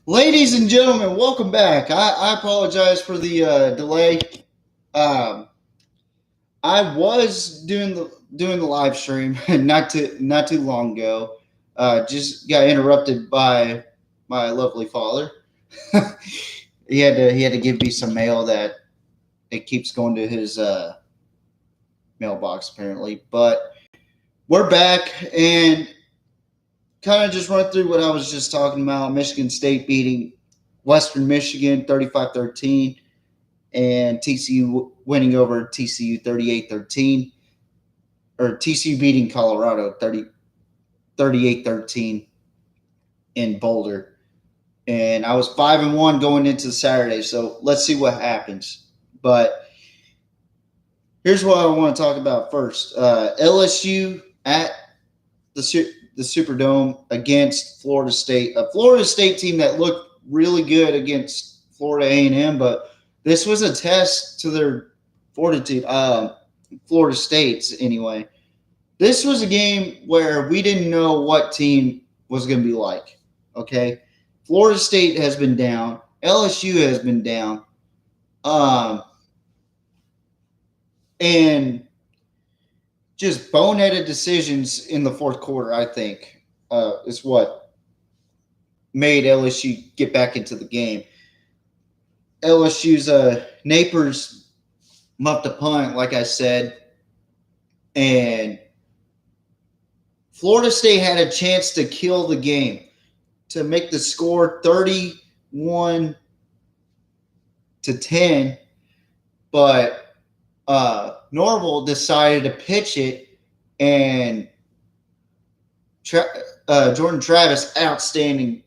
Ladies and gentlemen, welcome back. I apologize for the delay. Um, I was doing the live stream not too long ago. Just got interrupted by my lovely father. He had to give me some mail that it keeps going to his mailbox apparently. But we're back and kind of just run through what I was just talking about. Michigan State beating Western Michigan 35-13 and TCU winning over TCU 38-13, or TCU beating Colorado 38-13 in Boulder. And I was 5-1 going into Saturday, so let's see what happens. But here's what I want to talk about first. LSU at the Superdome against Florida State, a Florida State team that looked really good against Florida A&M, but this was a test to their fortitude. Florida State's anyway. This was a game where we didn't know what team was going to be like. Okay, Florida State has been down. LSU has been down. And just boneheaded decisions in the fourth quarter, I think, is what made LSU get back into the game. LSU's Napers muffed a punt, like I said, and Florida State had a chance to kill the game, to make the score 31-10, but Norval decided to pitch it, and Jordan Travis, outstanding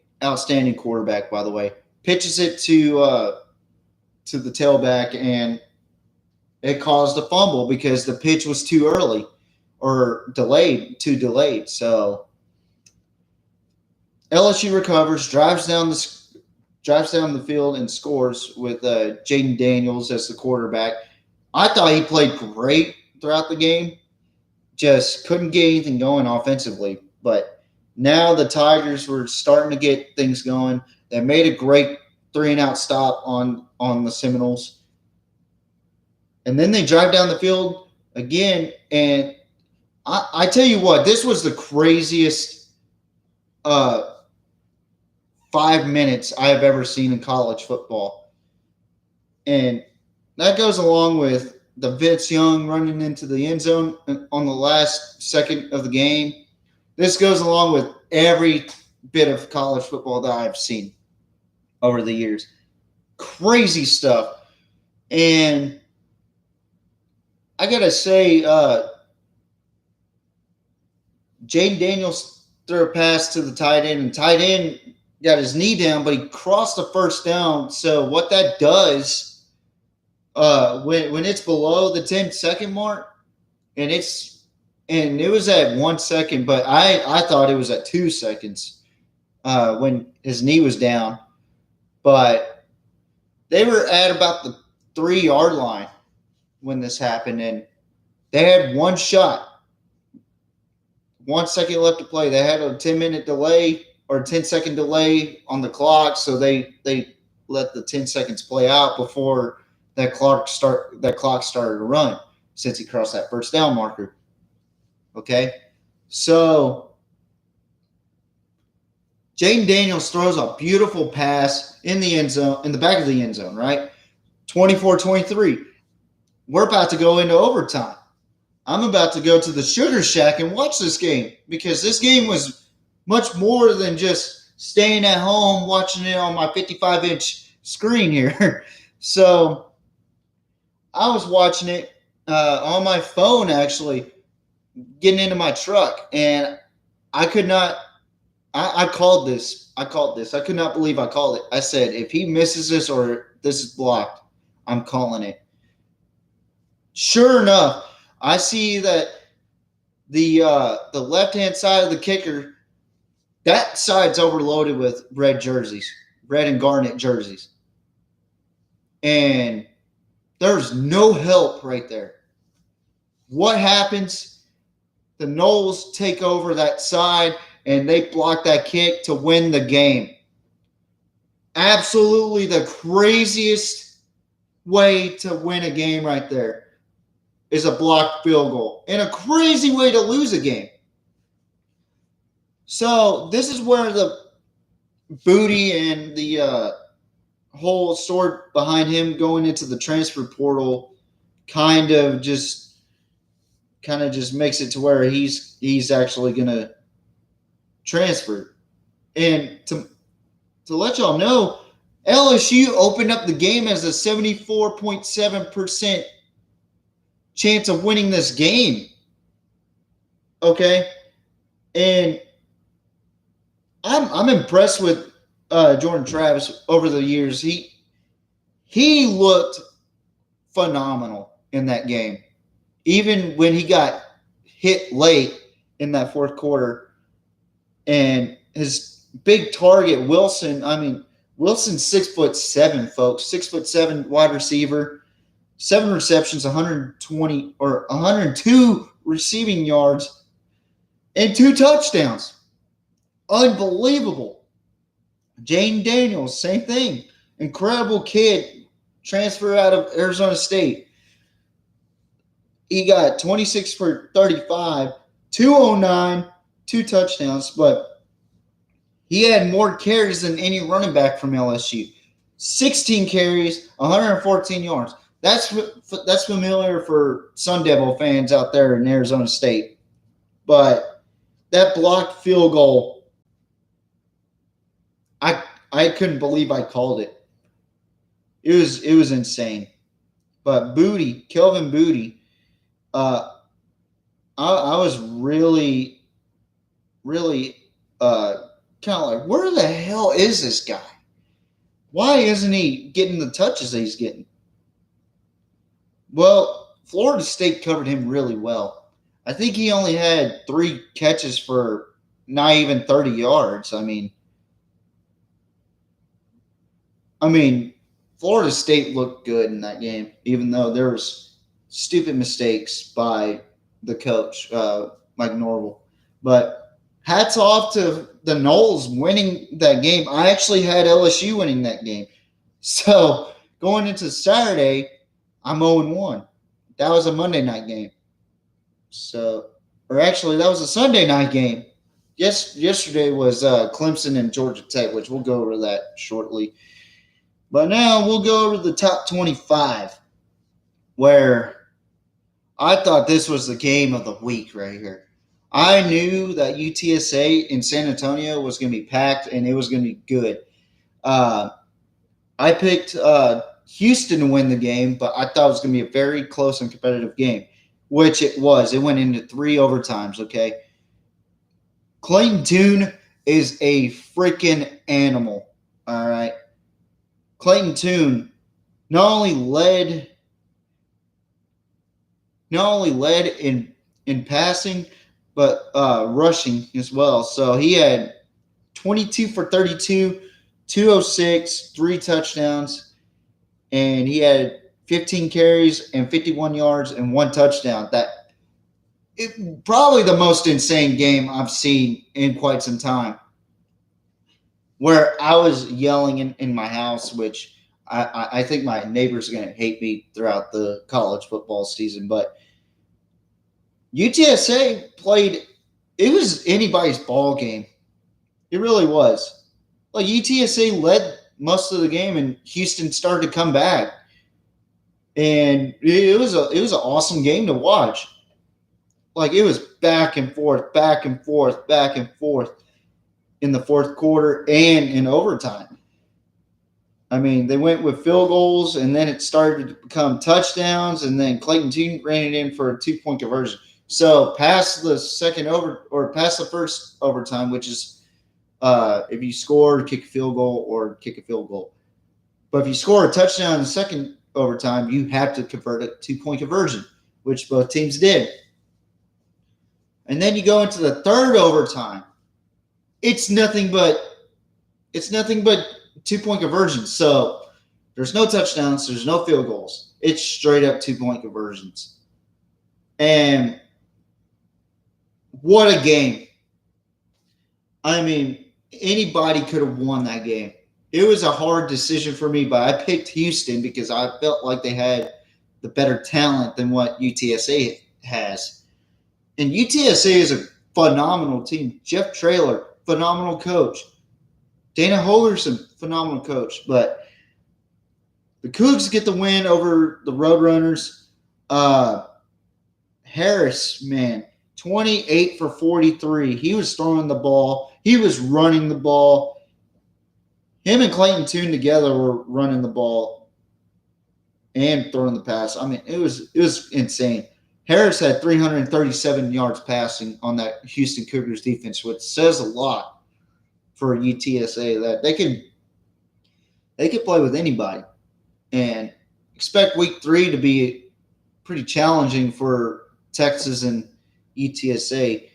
quarterback, by the way, pitches it to the tailback, and it caused a fumble because the pitch was too early or too delayed. So LSU recovers, drives down the field and scores with Jaden Daniels as the quarterback. I thought he played great throughout the game. Just couldn't get anything going offensively. But now the Tigers were starting to get things going. They made a great 3-and-out stop on the Seminoles. And then they drive down the field again. And I tell you what, this was the craziest 5 minutes I have ever seen in college football. And that goes along with the Vince Young running into the end zone on the last second of the game. This goes along with every bit of college football that I've seen over the years. Crazy stuff. And I got to say, Jaden Daniels threw a pass to the tight end, and tight end got his knee down, but he crossed the first down. So what that does, when it's below the 10-second mark, and it was at 1 second, but I thought it was at 2 seconds when his knee was down. But they were at about the 3-yard line when this happened, and they had one shot. 1 second left to play. They had a 10-minute delay or 10-second delay on the clock, so they let the 10 seconds play out before that clock started to run since he crossed that first down marker. Okay, so Jaden Daniels throws a beautiful pass in the end zone, in the back of the end zone, right? 24-23. We're about to go into overtime. I'm about to go to the Sugar Shack and watch this game, because this game was much more than just staying at home watching it on my 55-inch screen here. So I was watching it on my phone, actually, getting into my truck, and I could not – I called this. I could not believe I called it. I said, if he misses this or this is blocked, I'm calling it. Sure enough, I see that the left-hand side of the kicker, that side's overloaded with red and garnet jerseys. And there's no help right there. What happens? The Noles take over that side, and they block that kick to win the game. Absolutely the craziest way to win a game right there is a blocked field goal, and a crazy way to lose a game. So this is where the Booty and the whole story behind him going into the transfer portal kind of just makes it to where he's actually gonna transfer. And to let y'all know, LSU opened up the game as a 74.7% chance of winning this game. Okay, and I'm impressed with Jordan Travis over the years. He looked phenomenal in that game, even when he got hit late in that fourth quarter. And his big target, Wilson. I mean, Wilson's 6'7", folks. 6'7" wide receiver, 7 receptions, 120 or 102 receiving yards, and 2 touchdowns. Unbelievable. Jane Daniels, same thing. Incredible kid, transfer out of Arizona State. He got 26 for 35, 209, 2 touchdowns, but he had more carries than any running back from LSU. 16 carries, 114 yards. That's familiar for Sun Devil fans out there in Arizona State. But that blocked field goal, I couldn't believe I called it. It was insane. But Kelvin Booty, I was really kind of like, where the hell is this guy? Why isn't he getting the touches that he's getting? Well, Florida State covered him really well. I think he only had 3 catches for not even 30 yards. I mean, Florida State looked good in that game, even though there was stupid mistakes by the coach, Mike Norvell. But hats off to the Noles winning that game. I actually had LSU winning that game. So going into Saturday, I'm 0-1. That was a Monday night game. Or actually, that was a Sunday night game. Yesterday was Clemson and Georgia Tech, which we'll go over that shortly. But now we'll go over the top 25, where I thought this was the game of the week right here. I knew that UTSA in San Antonio was going to be packed and it was going to be good. I picked Houston to win the game, but I thought it was going to be a very close and competitive game, which it was. It went into 3 overtimes, okay? Clayton Tune is a freaking animal, all right? Clayton Tune not only led in passing, but rushing as well. So he had 22 for 32, 206, 3 touchdowns, and he had 15 carries and 51 yards and 1 touchdown. Probably the most insane game I've seen in quite some time, where I was yelling in my house, which I think my neighbors are going to hate me throughout the college football season. But UTSA played – it was anybody's ball game. It really was. Like, UTSA led most of the game, and Houston started to come back. And it was an awesome game to watch. Like, it was back and forth, back and forth, back and forth in the fourth quarter and in overtime. I mean, they went with field goals, and then it started to become touchdowns, and then Clayton Tune ran it in for a 2-point conversion. So past the first overtime, which is if you score, kick a field goal, or kick a field goal. But if you score a touchdown in the second overtime, you have to convert a 2-point conversion, which both teams did. And then you go into the third overtime. It's nothing but 2-point conversions. So there's no touchdowns, there's no field goals. It's straight up 2-point conversions. And what a game. I mean, anybody could have won that game. it was a hard decision for me, but I picked Houston because I felt like they had the better talent than what UTSA has. And UTSA is a phenomenal team. Jeff Traylor, phenomenal coach. Dana Holgerson, phenomenal coach. But the Cougs get the win over the Roadrunners. Harris, man, 28 for 43. He was throwing the ball. He was running the ball. Him and Clayton Tune together were running the ball and throwing the pass. I mean, it was insane. Harris had 337 yards passing on that Houston Cougars defense, which says a lot for UTSA that they can play with anybody. And expect week 3 to be pretty challenging for Texas and UTSA.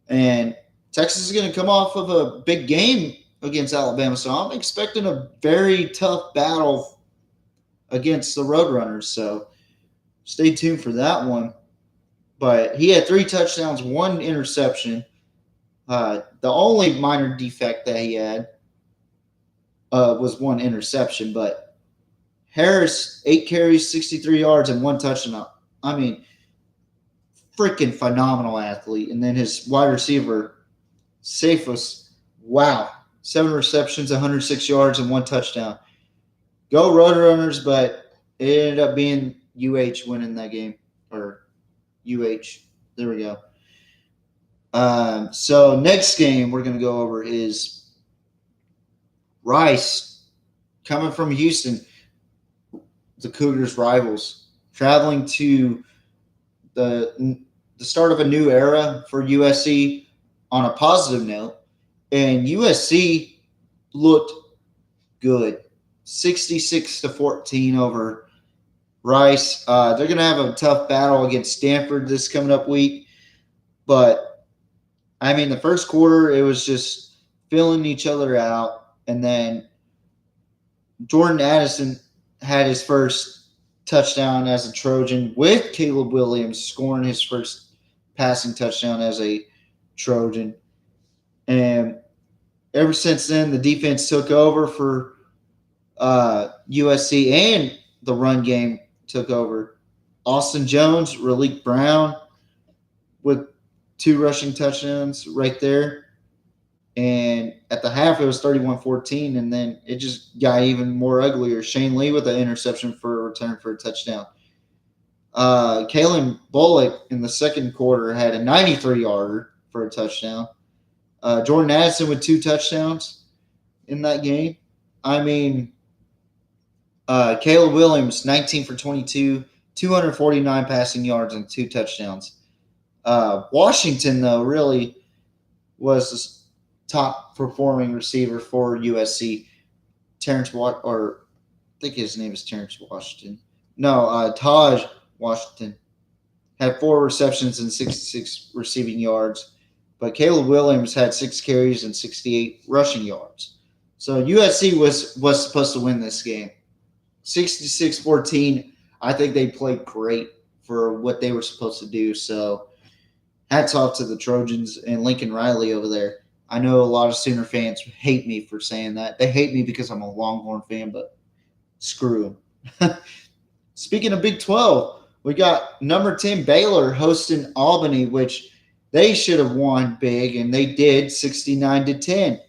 And Texas is going to come off of a big game against Alabama, so I'm expecting a very tough battle against the Roadrunners. So stay tuned for that one. But he had 3 touchdowns, 1 interception. The only minor defect that he had was 1 interception. But Harris, 8 carries, 63 yards, and 1 touchdown. I mean, freaking phenomenal athlete. And then his wide receiver, Cephas, wow, 7 receptions, 106 yards, and 1 touchdown. Go Roadrunners, but it ended up being UH winning that game. Or UH. There we go. So next game we're going to go over is Rice coming from Houston, the Cougars' rivals, traveling to the start of a new era for USC on a positive note. And USC looked good. 66-14 over Rice. They're going to have a tough battle against Stanford this coming up week. But, I mean, the first quarter, it was just filling each other out. And then Jordan Addison had his first touchdown as a Trojan with Caleb Williams scoring his first passing touchdown as a Trojan. And ever since then, the defense took over for USC, and the run game took over. Austin Jones, Raleek Brown with 2 rushing touchdowns right there. And at the half, it was 31-14, and then it just got even more uglier. Shane Lee with an interception for a return for a touchdown. Kalen Bullock in the second quarter had a 93-yarder for a touchdown. Jordan Addison with 2 touchdowns in that game. I mean, Caleb Williams, 19 for 22, 249 passing yards and 2 touchdowns. Washington, though, really was the top performing receiver for USC. I think his name is Terrence Washington. No, Taj Washington had 4 receptions and 66 receiving yards. But Caleb Williams had 6 carries and 68 rushing yards. So USC was supposed to win this game. 66-14. I think they played great for what they were supposed to do. So hats off to the Trojans and Lincoln Riley over there. I know a lot of Sooner fans hate me for saying that. They hate me because I'm a Longhorn fan, but screw them. Speaking of Big 12, we got number 10 Baylor hosting Albany, which they should have won big, and they did, 69-10.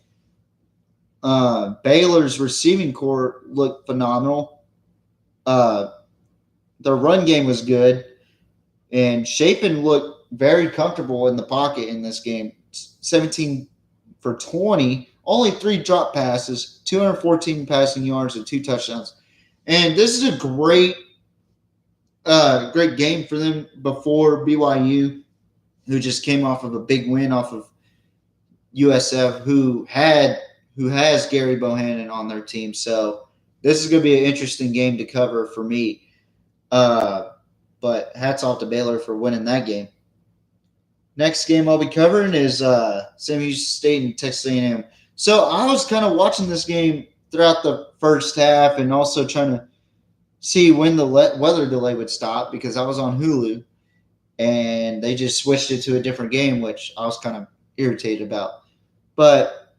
Baylor's receiving corps looked phenomenal. Their run game was good, and Shapen looked very comfortable in the pocket in this game. 17 for 20, only 3 drop passes, 214 passing yards, and 2 touchdowns. And this is a great game for them before BYU, who just came off of a big win off of USF, who has Gary Bohannon on their team. So this is going to be an interesting game to cover for me. But hats off to Baylor for winning that game. Next game I'll be covering is Sam Houston State and Texas A&M. So I was kind of watching this game throughout the first half and also trying to see when the weather delay would stop because I was on Hulu. And they just switched it to a different game, which I was kind of irritated about. But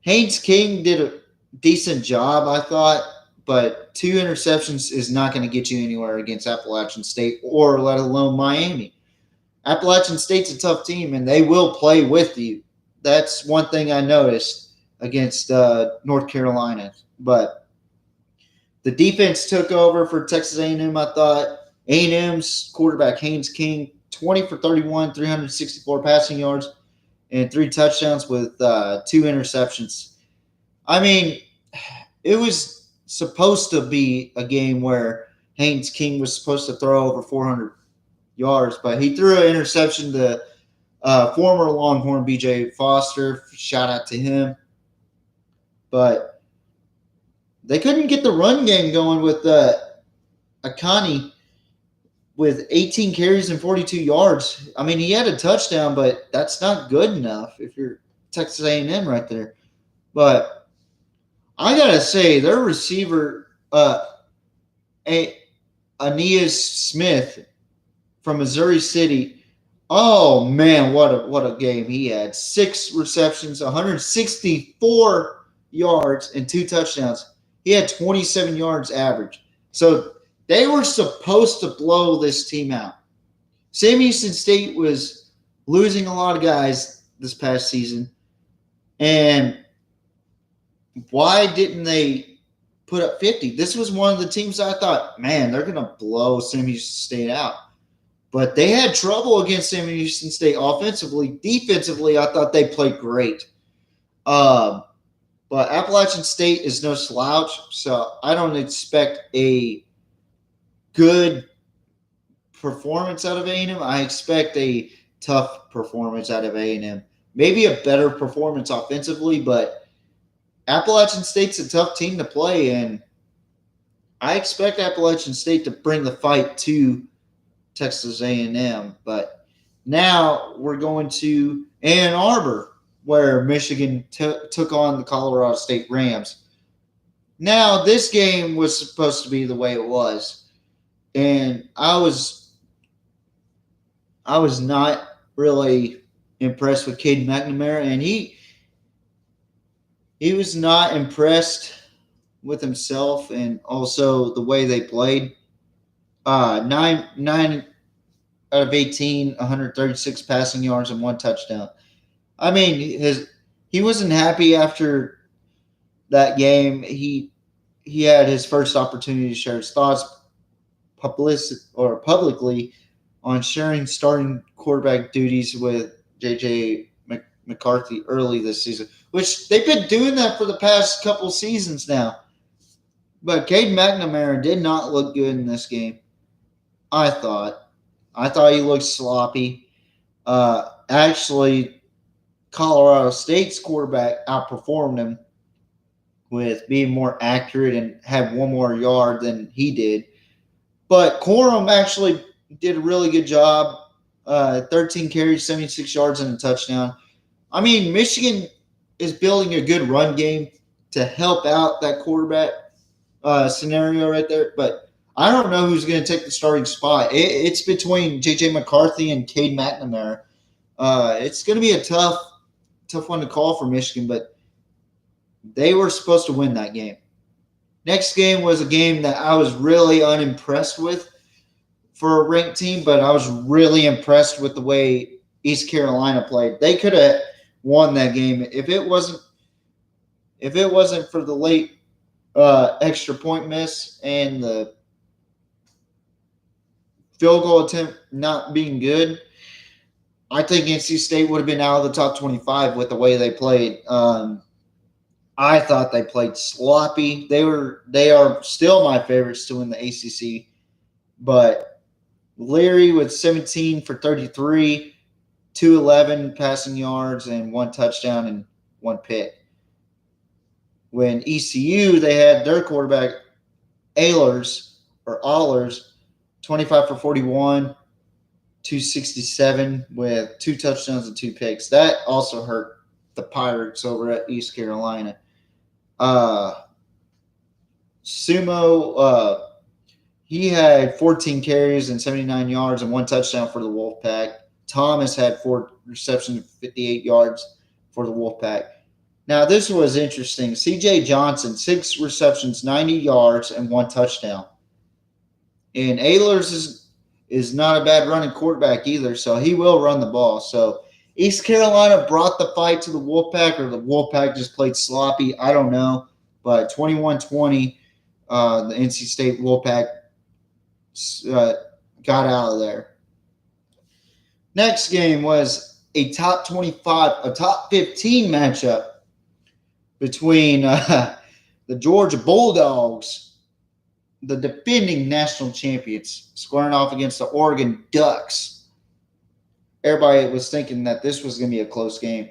Haynes King did decent job, I thought, but 2 interceptions is not going to get you anywhere against Appalachian State or let alone Miami. Appalachian State's a tough team, and they will play with you. That's one thing I noticed against North Carolina. But the defense took over for Texas A&M. I thought A&M's quarterback Haynes King, 20 for 31, 364 passing yards, and 3 touchdowns with 2 interceptions. I mean, it was supposed to be a game where Haynes King was supposed to throw over 400 yards, but he threw an interception to former Longhorn BJ Foster. Shout out to him. But they couldn't get the run game going with Akani with 18 carries and 42 yards. I mean, he had a touchdown, but that's not good enough if you're Texas A&M right there. But I gotta say, their receiver, Aeneas Smith from Missouri City. Oh man, what a game he had! 6 receptions, 164 yards, and 2 touchdowns. He had 27 yards average. So they were supposed to blow this team out. Sam Houston State was losing a lot of guys this past season, and why didn't they put up 50? This was one of the teams I thought, man, they're going to blow Sam Houston State out. But they had trouble against Sam Houston State offensively. Defensively, I thought they played great. But Appalachian State is no slouch, so I don't expect a good performance out of A&M. I expect a tough performance out of A&M. Maybe a better performance offensively, but Appalachian State's a tough team to play, and I expect Appalachian State to bring the fight to Texas A&M. But now we're going to Ann Arbor, where Michigan took on the Colorado State Rams. Now, this game was supposed to be the way it was, and I was not really impressed with Caden McNamara, and he was not impressed with himself and also the way they played. 9 out of 18, 136 passing yards and 1 touchdown. I mean, he wasn't happy after that game. He had his first opportunity to share his thoughts publicly on sharing starting quarterback duties with J.J. McCarthy early this season, which they've been doing that for the past couple seasons now. But Caden McNamara did not look good in this game. I thought he looked sloppy. Actually, Colorado State's quarterback outperformed him with being more accurate and had 1 more yard than he did. But Corum actually did a really good job. 13 carries, 76 yards, and a touchdown. I mean, Michigan is building a good run game to help out that quarterback scenario right there. But I don't know who's going to take the starting spot. It's between J.J. McCarthy and Cade McNamara. It's going to be a tough one to call for Michigan, but they were supposed to win that game. Next game was a game that I was really unimpressed with for a ranked team, but I was really impressed with the way East Carolina played. They could have won that game if it wasn't for the late extra point miss and the field goal attempt not being good. I think NC State would have been out of the top 25 with the way they played. I thought they played sloppy. They are still my favorites to win the ACC, but Leary with 17 for 33, 211 passing yards, and 1 touchdown and 1 pick. When ECU, they had their quarterback, Allers, 25 for 41, 267 with 2 touchdowns and 2 picks. That also hurt the Pirates over at East Carolina. Sumo, he had 14 carries and 79 yards and 1 touchdown for the Wolfpack. Thomas had 4 receptions and 58 yards for the Wolfpack. Now, this was interesting. C.J. Johnson, 6 receptions, 90 yards, and 1 touchdown. And Ahlers is not a bad running quarterback either, so he will run the ball. So East Carolina brought the fight to the Wolfpack, or the Wolfpack just played sloppy. I don't know. But 21-20, the NC State Wolfpack got out of there. Next game was a top 15 matchup between the Georgia Bulldogs, the defending national champions, squaring off against the Oregon Ducks. Everybody was thinking that this was going to be a close game.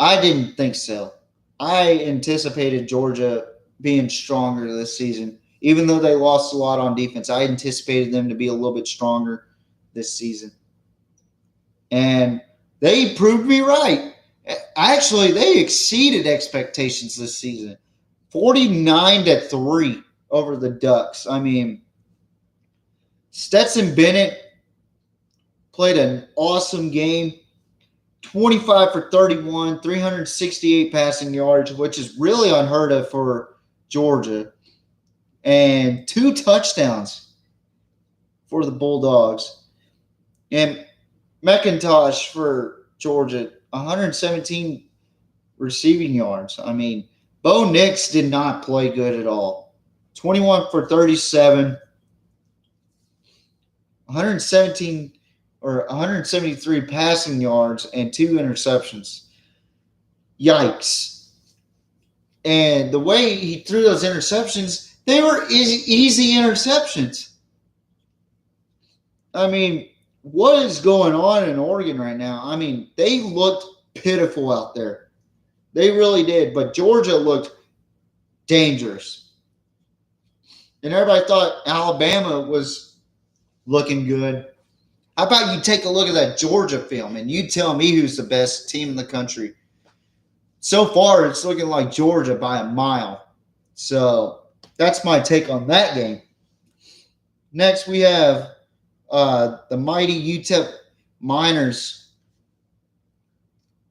I didn't think so. I anticipated Georgia being stronger this season. Even though they lost a lot on defense, I anticipated them to be a little bit stronger this season. And they proved me right. Actually, they exceeded expectations this season. 49-3 over the Ducks. I mean, Stetson Bennett played an awesome game. 25 for 31, 368 passing yards, which is really unheard of for Georgia. And 2 touchdowns for the Bulldogs. And McIntosh for Georgia, 117 receiving yards. I mean, Bo Nix did not play good at all. 21 for 37, 173 passing yards, and 2 interceptions. Yikes. And the way he threw those interceptions, they were easy interceptions. I mean, what is going on in Oregon right now? I mean, they looked pitiful out there. They really did. But Georgia looked dangerous. And everybody thought Alabama was looking good. How about you take a look at that Georgia film and you tell me who's the best team in the country? So far, it's looking like Georgia by a mile. So that's my take on that game. Next, we have the mighty UTEP Miners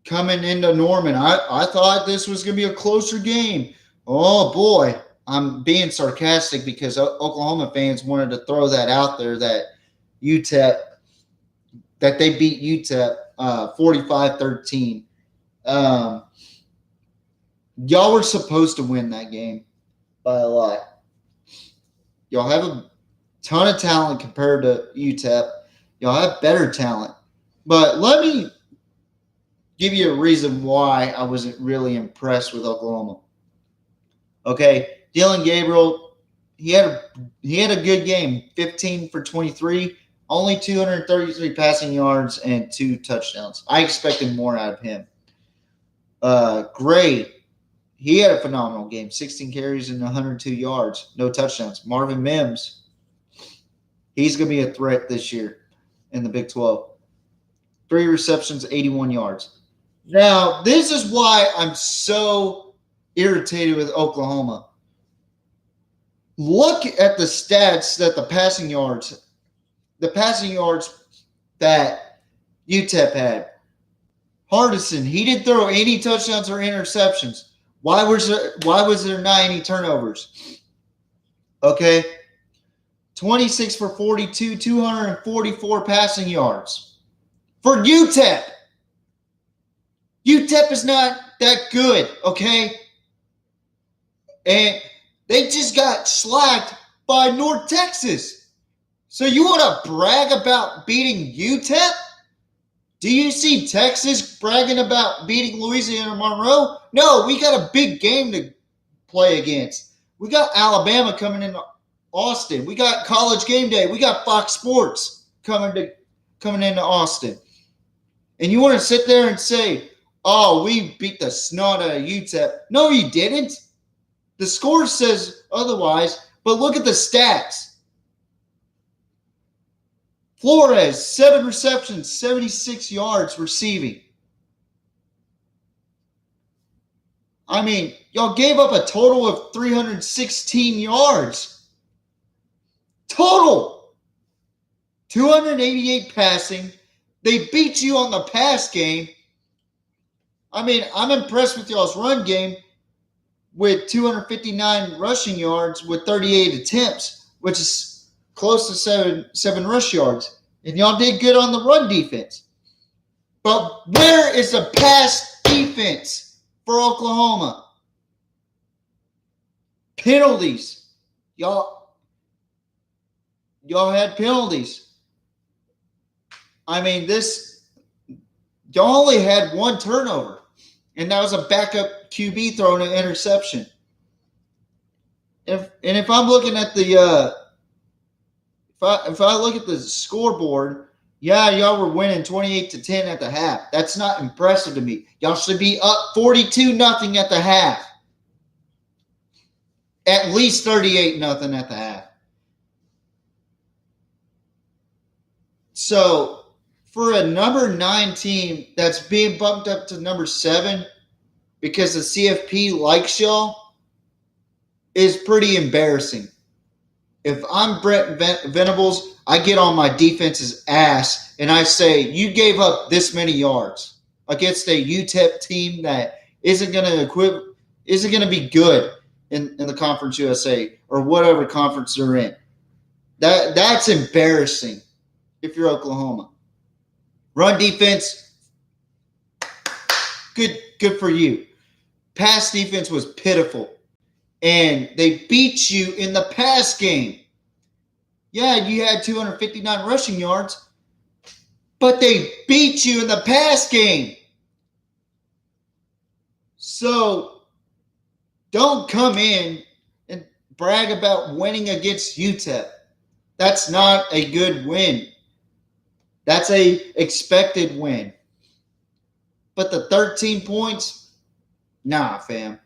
coming into Norman. I thought this was going to be a closer game. Oh, boy. I'm being sarcastic because Oklahoma fans wanted to throw that out there that UTEP, that they beat UTEP 45-13. Y'all were supposed to win that game by a lot. Y'all have a ton of talent compared to UTEP. Y'all have better talent. But let me give you a reason why I wasn't really impressed with Oklahoma. Okay, Dylan Gabriel, he had a good game, 15 for 23, only 233 passing yards and 2 touchdowns. I expected more out of him. Gray, he had a phenomenal game, 16 carries and 102 yards, no touchdowns. Marvin Mims, he's going to be a threat this year in the Big 12. 3 receptions, 81 yards. Now, this is why I'm so irritated with Oklahoma. Look at the stats that the passing yards that UTEP had. Hardison, he didn't throw any touchdowns or interceptions. Why was there not any turnovers? Okay. 26 for 42, 244 passing yards. For UTEP. UTEP is not that good, okay? And they just got slacked by North Texas. So you want to brag about beating UTEP? Do you see Texas bragging about beating Louisiana Monroe? No, we got a big game to play against. We got Alabama coming into Austin. We got College Game Day. We got Fox Sports coming into Austin. And you want to sit there and say, oh, we beat the snot out of UTEP. No, you didn't. The score says otherwise, but look at the stats. Flores, 7 receptions, 76 yards receiving. I mean, y'all gave up a total of 316 yards. Total. 288 passing. They beat you on the pass game. I mean, I'm impressed with y'all's run game with 259 rushing yards with 38 attempts, which is close to seven rush yards. And y'all did good on the run defense. But where is the pass defense for Oklahoma? Penalties. Y'all had penalties. I mean, y'all only had one turnover, and that was a backup QB throwing an interception. If I'm looking at the if I look at the scoreboard, yeah, y'all were winning 28-10 at the half. That's not impressive to me. Y'all should be up 42-0 at the half. At least 38-0 at the half. So for a number 9 team that's being bumped up to number 7 because the CFP likes y'all is pretty embarrassing. If I'm Brent Venables, I get on my defense's ass and I say, you gave up this many yards against a UTEP team that isn't going to be good in the Conference USA or whatever conference they're in. That's embarrassing if you're Oklahoma. Run defense, good for you. Pass defense was pitiful. And they beat you in the pass game. Yeah, you had 259 rushing yards, but they beat you in the pass game. So don't come in and brag about winning against UTEP. That's not a good win. That's a expected win. But the 13 points, nah, fam.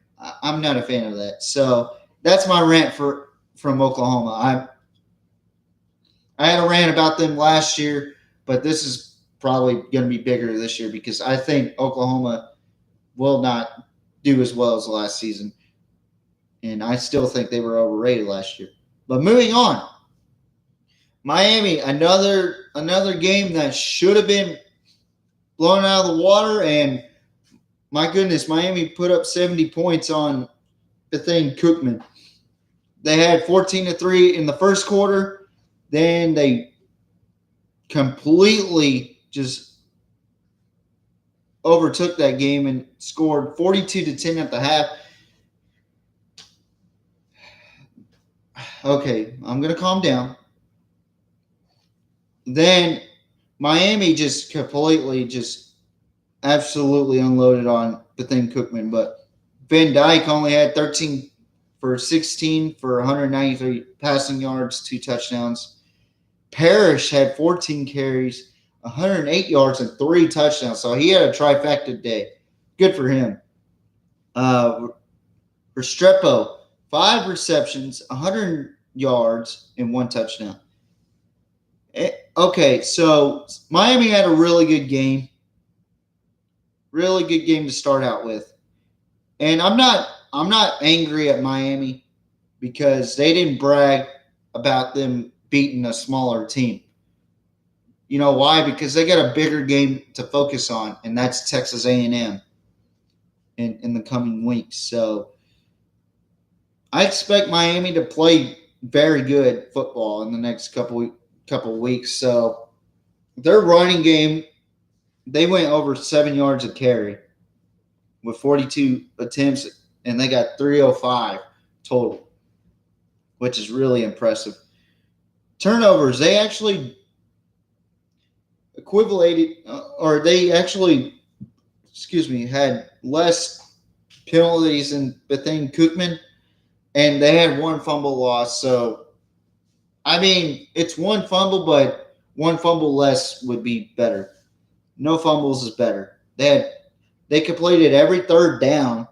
I'm not a fan of that. So that's my rant from Oklahoma. I had a rant about them last year, but this is probably going to be bigger this year because I think Oklahoma will not do as well as last season. And I still think they were overrated last year. But moving on. Miami, another game that should have been blown out of the water, and my goodness, Miami put up 70 points on Cookman. They had 14-3 in the first quarter. Then they completely just overtook that game and scored 42-10 at the half. Okay, I'm going to calm down. Then Miami just completely absolutely unloaded on Cookman. But Van Dyke only had 13 for 16 for 193 passing yards, 2 touchdowns. Parrish had 14 carries, 108 yards, and 3 touchdowns. So he had a trifecta day. Good for him. Restrepo, 5 receptions, 100 yards, and 1 touchdown. Okay, so Miami had a really good game. Really good game to start out with. And I'm not angry at Miami because they didn't brag about them beating a smaller team. You know why? Because they got a bigger game to focus on, and that's Texas A&M in the coming weeks. So I expect Miami to play very good football in the next couple weeks. So their running game, they went over 7 yards a carry with 42 attempts, and they got 305 total, which is really impressive. Turnovers, they actually had less penalties than Bethune Cookman, and they had 1 fumble loss. So, I mean, it's 1 fumble, but 1 fumble less would be better. No fumbles is better. They completed every 3rd down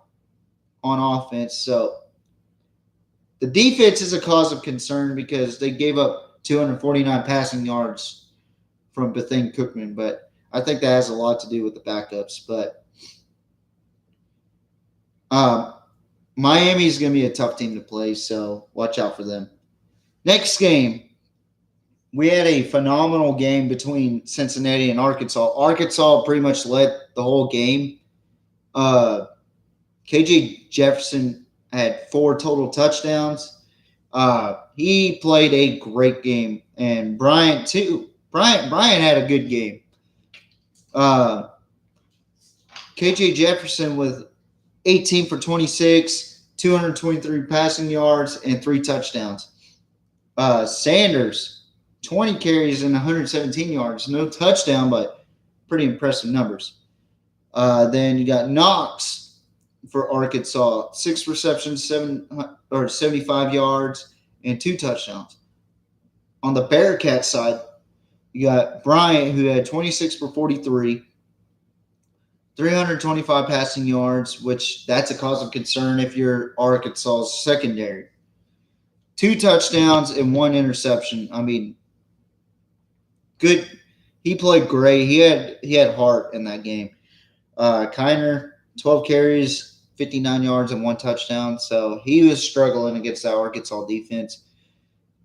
on offense. So the defense is a cause of concern because they gave up 249 passing yards from Bethune Cookman, but I think that has a lot to do with the backups. But Miami's going to be a tough team to play, so watch out for them. Next game, we had a phenomenal game between Cincinnati and Arkansas. Arkansas pretty much led the whole game. Uh, KJ Jefferson had 4 total touchdowns. He played a great game, and Bryant too. Bryant had a good game. Uh, KJ Jefferson with 18 for 26, 223 passing yards, and 3 touchdowns. Sanders, 20 carries and 117 yards. No touchdown, but pretty impressive numbers. Then you got Knox for Arkansas, 6 receptions, 75 yards, and 2 touchdowns. On the Bearcat side, you got Bryant, who had 26 for 43, 325 passing yards, which that's a cause of concern if you're Arkansas's secondary. 2 touchdowns and 1 interception. I mean, good. He played great. He had heart in that game. Kiner, 12 carries, 59 yards, and 1 touchdown. So he was struggling against that Arkansas defense.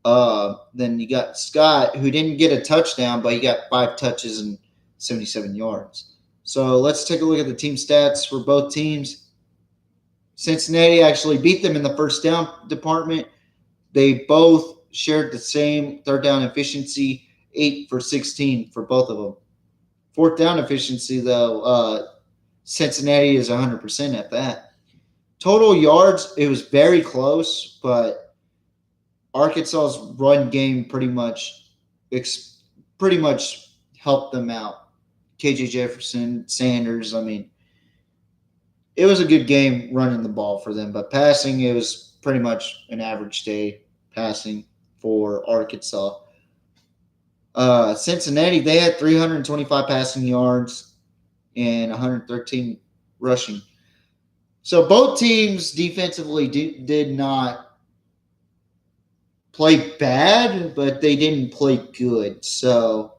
Then you got Scott, who didn't get a touchdown, but he got 5 touches and 77 yards. So let's take a look at the team stats for both teams. Cincinnati actually beat them in the first down department. They both shared the same third down efficiency, 8 for 16 for both of them. Fourth down efficiency, though, Cincinnati is 100% at that. Total yards, it was very close, but Arkansas's run game pretty much helped them out. KJ Jefferson, Sanders, I mean, it was a good game running the ball for them, but passing, it was pretty much an average day passing for Arkansas. Cincinnati, they had 325 passing yards and 113 rushing. So both teams defensively did not play bad, but they didn't play good. So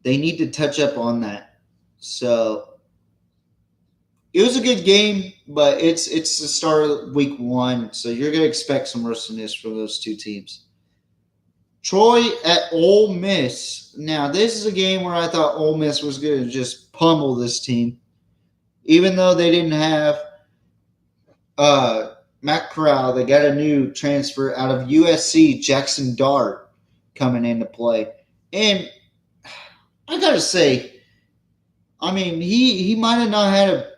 they need to touch up on that. So it was a good game, but it's the start of week 1, so you're going to expect some rustiness from those two teams. Troy at Ole Miss. Now, this is a game where I thought Ole Miss was going to just pummel this team, even though they didn't have Matt Corral. They got a new transfer out of USC, Jackson Dart, coming into play. And I got to say, I mean, he might have not had a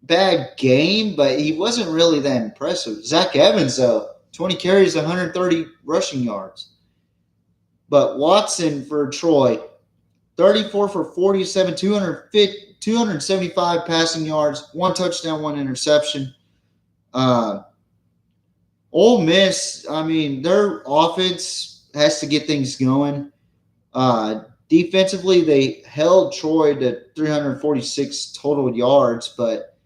bad game, but he wasn't really that impressive. Zach Evans, though, 20 carries, 130 rushing yards. But Watson for Troy, 34 for 47, 275 passing yards, 1 touchdown, 1 interception. Ole Miss, I mean, their offense has to get things going. Defensively, they held Troy to 346 total yards, but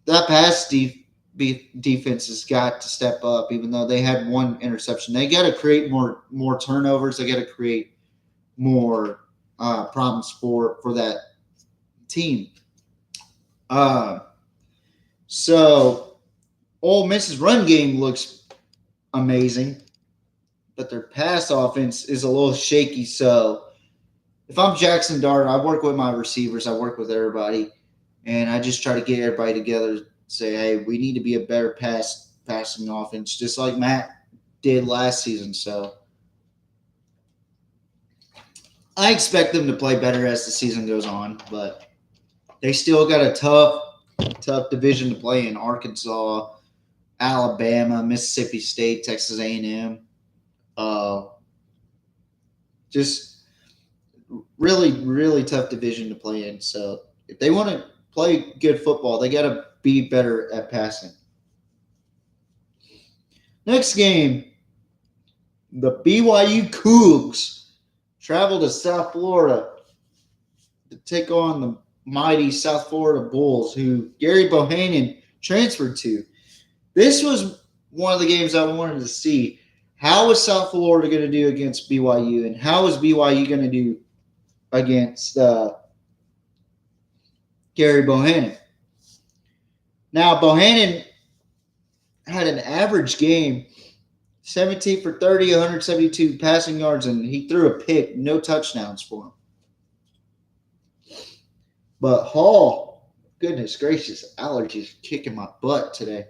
that pass defense has got to step up, even though they had 1 interception. They got to create more turnovers. They got to create more problems for that team. So Ole Miss's run game looks amazing, but their pass offense is a little shaky. So if I'm Jackson Dart, I work with my receivers. I work with everybody, and I just try to get everybody together. Say, hey, we need to be a better passing offense, just like Matt did last season. So I expect them to play better as the season goes on, but they still got a tough division to play in: Arkansas, Alabama, Mississippi State, Texas A&M. Just really, really tough division to play in. So if they want to play good football, they got to be better at passing. Next game, the BYU Cougs travel to South Florida to take on the mighty South Florida Bulls, who Gary Bohannon transferred to. This was one of the games I wanted to see. How is South Florida going to do against BYU, and how is BYU going to do against Gary Bohannon? Now, Bohannon had an average game, 17 for 30, 172 passing yards, and he threw a pick, no touchdowns for him. But Hall, goodness gracious, allergies kicking my butt today.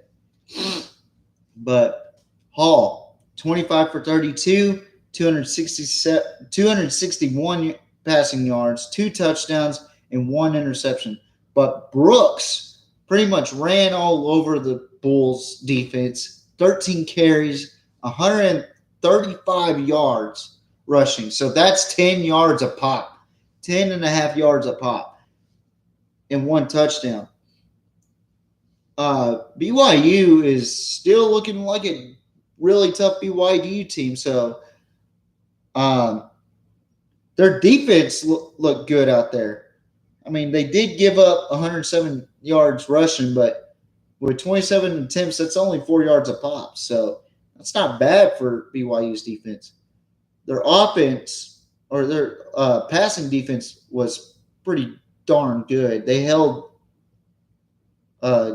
But Hall, 25 for 32, 261 passing yards, 2 touchdowns, and 1 interception. But Brooks pretty much ran all over the Bulls defense, 13 carries, 135 yards rushing. So that's 10 yards a pop, 10 and a half yards a pop, and 1 touchdown. BYU is still looking like a really tough BYU team. So their defense looked good out there. I mean, they did give up 107 yards rushing, but with 27 attempts, that's only 4 yards a pop. So that's not bad for BYU's defense. Their offense or their passing defense was pretty darn good. They held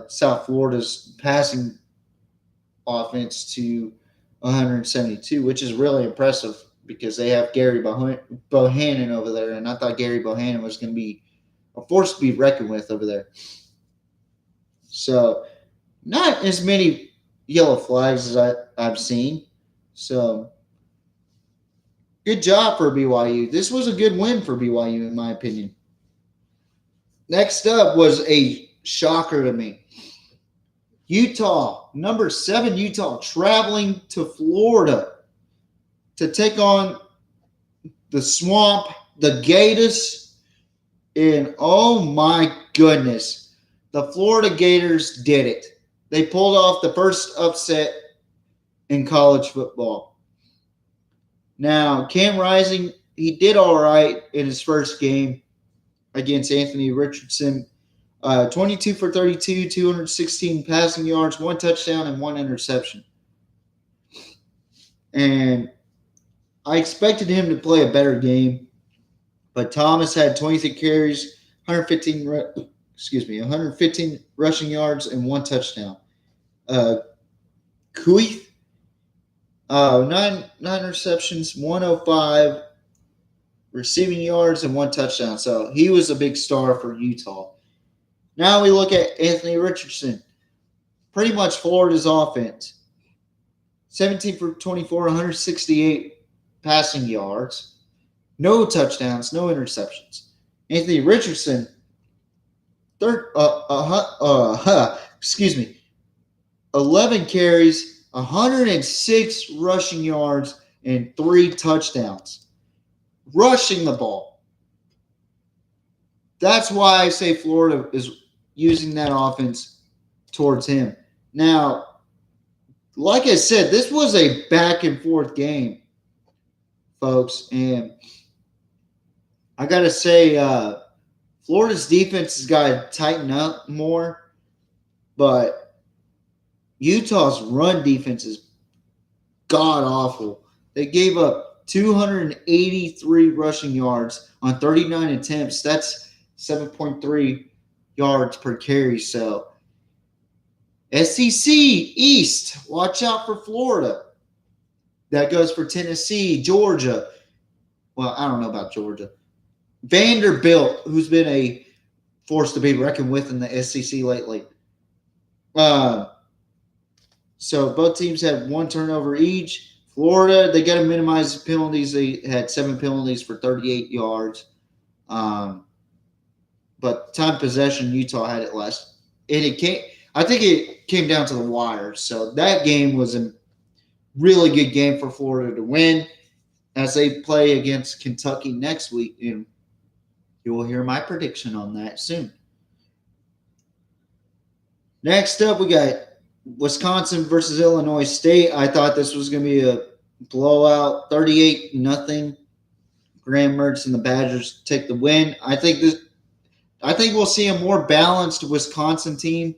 South Florida's passing offense to 172, which is really impressive because they have Gary Bohannon over there, and I thought Gary Bohannon was going to be a force to be reckoned with over there. So, not as many yellow flags as I've seen. So, good job for BYU. This was a good win for BYU, in my opinion. Next up was a shocker to me. Utah, number 7 Utah, traveling to Florida to take on the Swamp, the Gators, and oh my goodness, the Florida Gators did it. They pulled off the first upset in college football. Now, Cam Rising, he did all right in his first game against Anthony Richardson. 22 for 32, 216 passing yards, 1 touchdown, and 1 interception. And I expected him to play a better game, but Thomas had 23 carries, 115 rushing yards, and 1 touchdown. Kuith, 9 interceptions, 105 receiving yards, and 1 touchdown. So he was a big star for Utah. Now we look at Anthony Richardson. Pretty much Florida's offense. 17 for 24, 168 passing yards. No touchdowns, no interceptions. Anthony Richardson, 11 carries, 106 rushing yards, and 3 touchdowns. Rushing the ball. That's why I say Florida is using that offense towards him. Now, like I said, this was a back and forth game, folks. And I got to say, Florida's defense has got to tighten up more. But Utah's run defense is god-awful. They gave up 283 rushing yards on 39 attempts. That's 7.3 yards per carry. So, SEC East, watch out for Florida. That goes for Tennessee, Georgia. Well, I don't know about Georgia. Vanderbilt, who's been a force to be reckoned with in the SEC lately. So both teams had 1 turnover each. Florida, they got to minimize the penalties. They had 7 penalties for 38 yards. But time possession, Utah had it last. I think it came down to the wire. So that game was a really good game for Florida to win as they play against Kentucky next week. And you will hear my prediction on that soon. Next up, we got Wisconsin versus Illinois State. I thought this was going to be a blowout, 38-0. Graham Mertz and the Badgers take the win. I think we'll see a more balanced Wisconsin team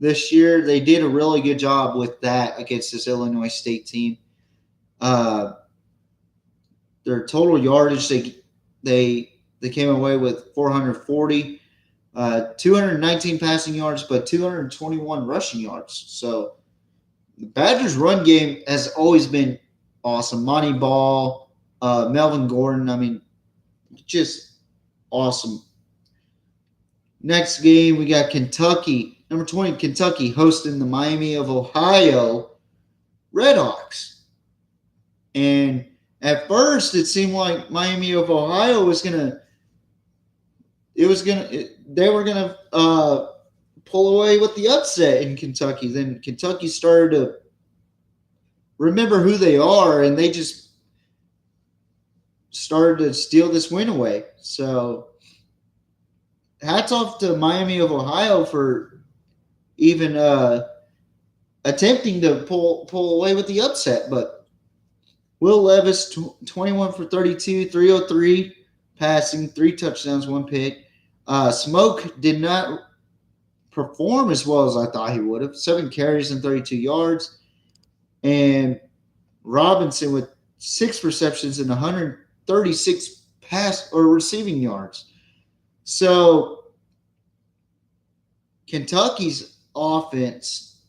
this year. They did a really good job with that against this Illinois State team. Their total yardage, they came away with 440, 219 passing yards, but 221 rushing yards. So the Badgers' run game has always been awesome. Monty Ball, Melvin Gordon, I mean, just awesome. Next game, we got Kentucky, number 20, Kentucky hosting the Miami of Ohio Redhawks. And at first, it seemed like Miami of Ohio was gonna, they were gonna pull away with the upset in Kentucky. Then Kentucky started to remember who they are, and they just started to steal this win away. So, hats off to Miami of Ohio for even attempting to pull away with the upset. But Will Levis, 21 for 32, 303 passing, 3 touchdowns, 1 pick. Smoke did not perform as well as I thought he would have. 7 carries and 32 yards. And Robinson with 6 receptions and 136 pass or receiving yards. So Kentucky's offense,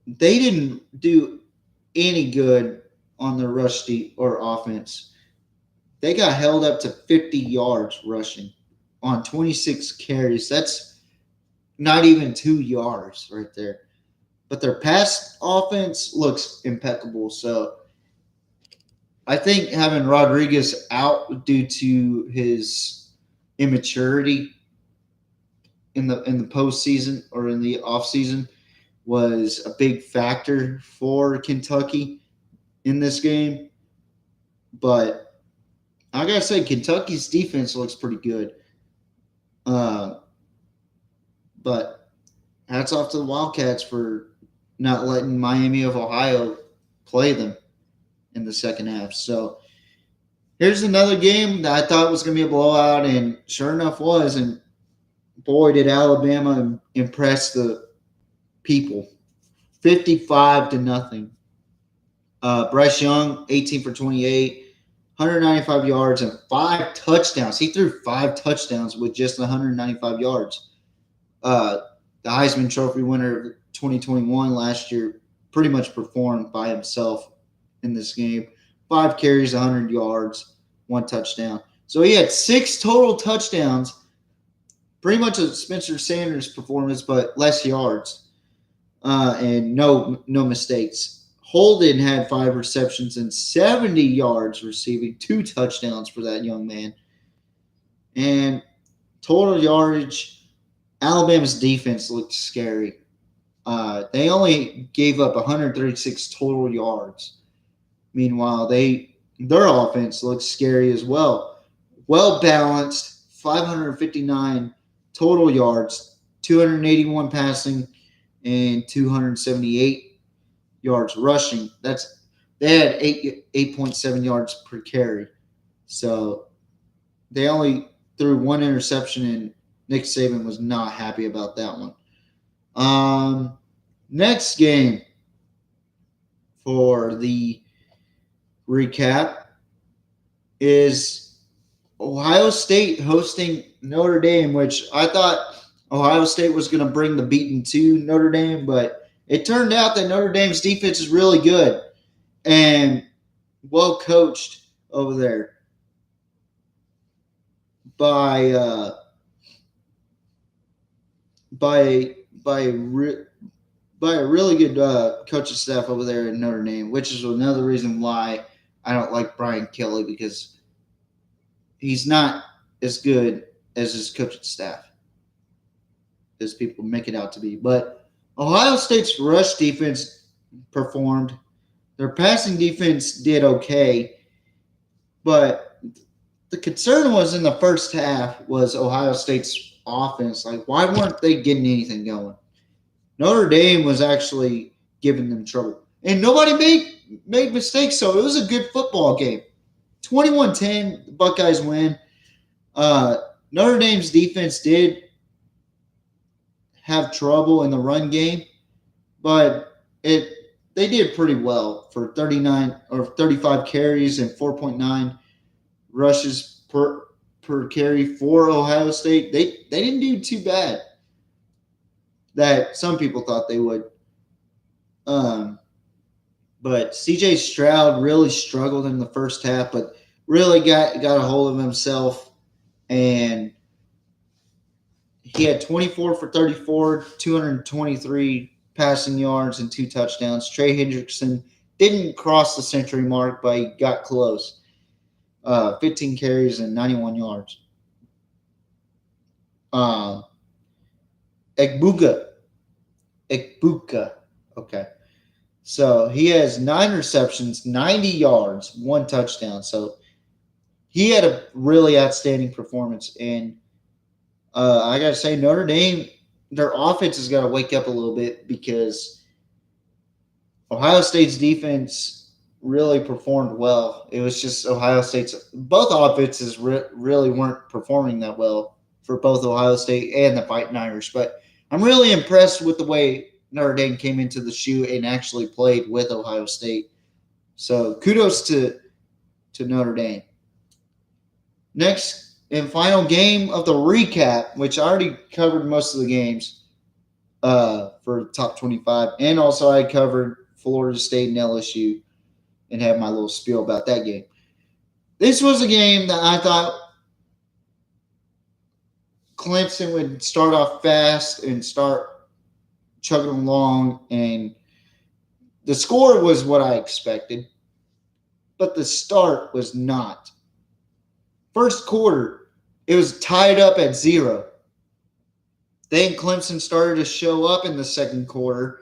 they didn't do any good on the rush or offense. They got held up to 50 yards rushing on 26 carries. That's not even 2 yards right there. But their pass offense looks impeccable. So I think having Rodriguez out due to his immaturity in the postseason or in the offseason was a big factor for Kentucky in this game. But I gotta say, Kentucky's defense looks pretty good. But hats off to the Wildcats for not letting Miami of Ohio play them in the second half. So here's another game that I thought was going to be a blowout, and sure enough was. And boy, did Alabama impress the people. 55-0. Bryce Young, 18 for 28, 195 yards and 5 touchdowns. He threw 5 touchdowns with just 195 yards. The Heisman Trophy winner of 2021 last year pretty much performed by himself in this game. 5 carries, 100 yards, 1 touchdown. So he had 6 total touchdowns, pretty much a Spencer Sanders performance, but less yards and no mistakes. Holden had 5 receptions and 70 yards receiving, 2 touchdowns for that young man. And total yardage, Alabama's defense looked scary. They only gave up 136 total yards. Meanwhile, their offense looks scary as well. Well balanced, 559 total yards, 281 passing, and 278 yards rushing. They had 8.7 yards per carry. So they only threw 1 interception, and Nick Saban was not happy about that one. Next game for the recap is Ohio State hosting Notre Dame, which I thought Ohio State was going to bring the beating to Notre Dame, but it turned out that Notre Dame's defense is really good and well coached over there by a really good coaching staff over there in Notre Dame, which is another reason why I don't like Brian Kelly, because he's not as good as his coaching staff as people make it out to be. But Ohio State's rush defense performed. Their passing defense did okay. But the concern was in the first half was Ohio State's offense. Like, why weren't they getting anything going? Notre Dame was actually giving them trouble. And nobody made mistakes, so it was a good football game. 21-10, the Buckeyes win. Notre Dame's defense did have trouble in the run game, but they did pretty well for 39 or 35 carries and 4.9 rushes per carry for Ohio State. They didn't do too bad that some people thought they would. But C.J. Stroud really struggled in the first half, but really got a hold of himself and he had 24 for 34, 223 passing yards and 2 touchdowns. Trey Hendrickson didn't cross the century mark, but he got close. 15 carries and 91 yards. Egbuka. Okay. So he has 9 receptions, 90 yards, 1 touchdown. So he had a really outstanding performance. And I got to say, Notre Dame, their offense has got to wake up a little bit because Ohio State's defense really performed well. It was just Ohio State's – both offenses really weren't performing that well for both Ohio State and the Fighting Irish. But I'm really impressed with the way Notre Dame came into the shoe and actually played with Ohio State. So kudos to Notre Dame. Next and final game of the recap, which I already covered most of the games for top 25. And also I covered Florida State and LSU and had my little spiel about that game. This was a game that I thought Clemson would start off fast and start chugging along, and the score was what I expected, but the start was not. First quarter, it was tied up at 0. Then Clemson started to show up in the second quarter,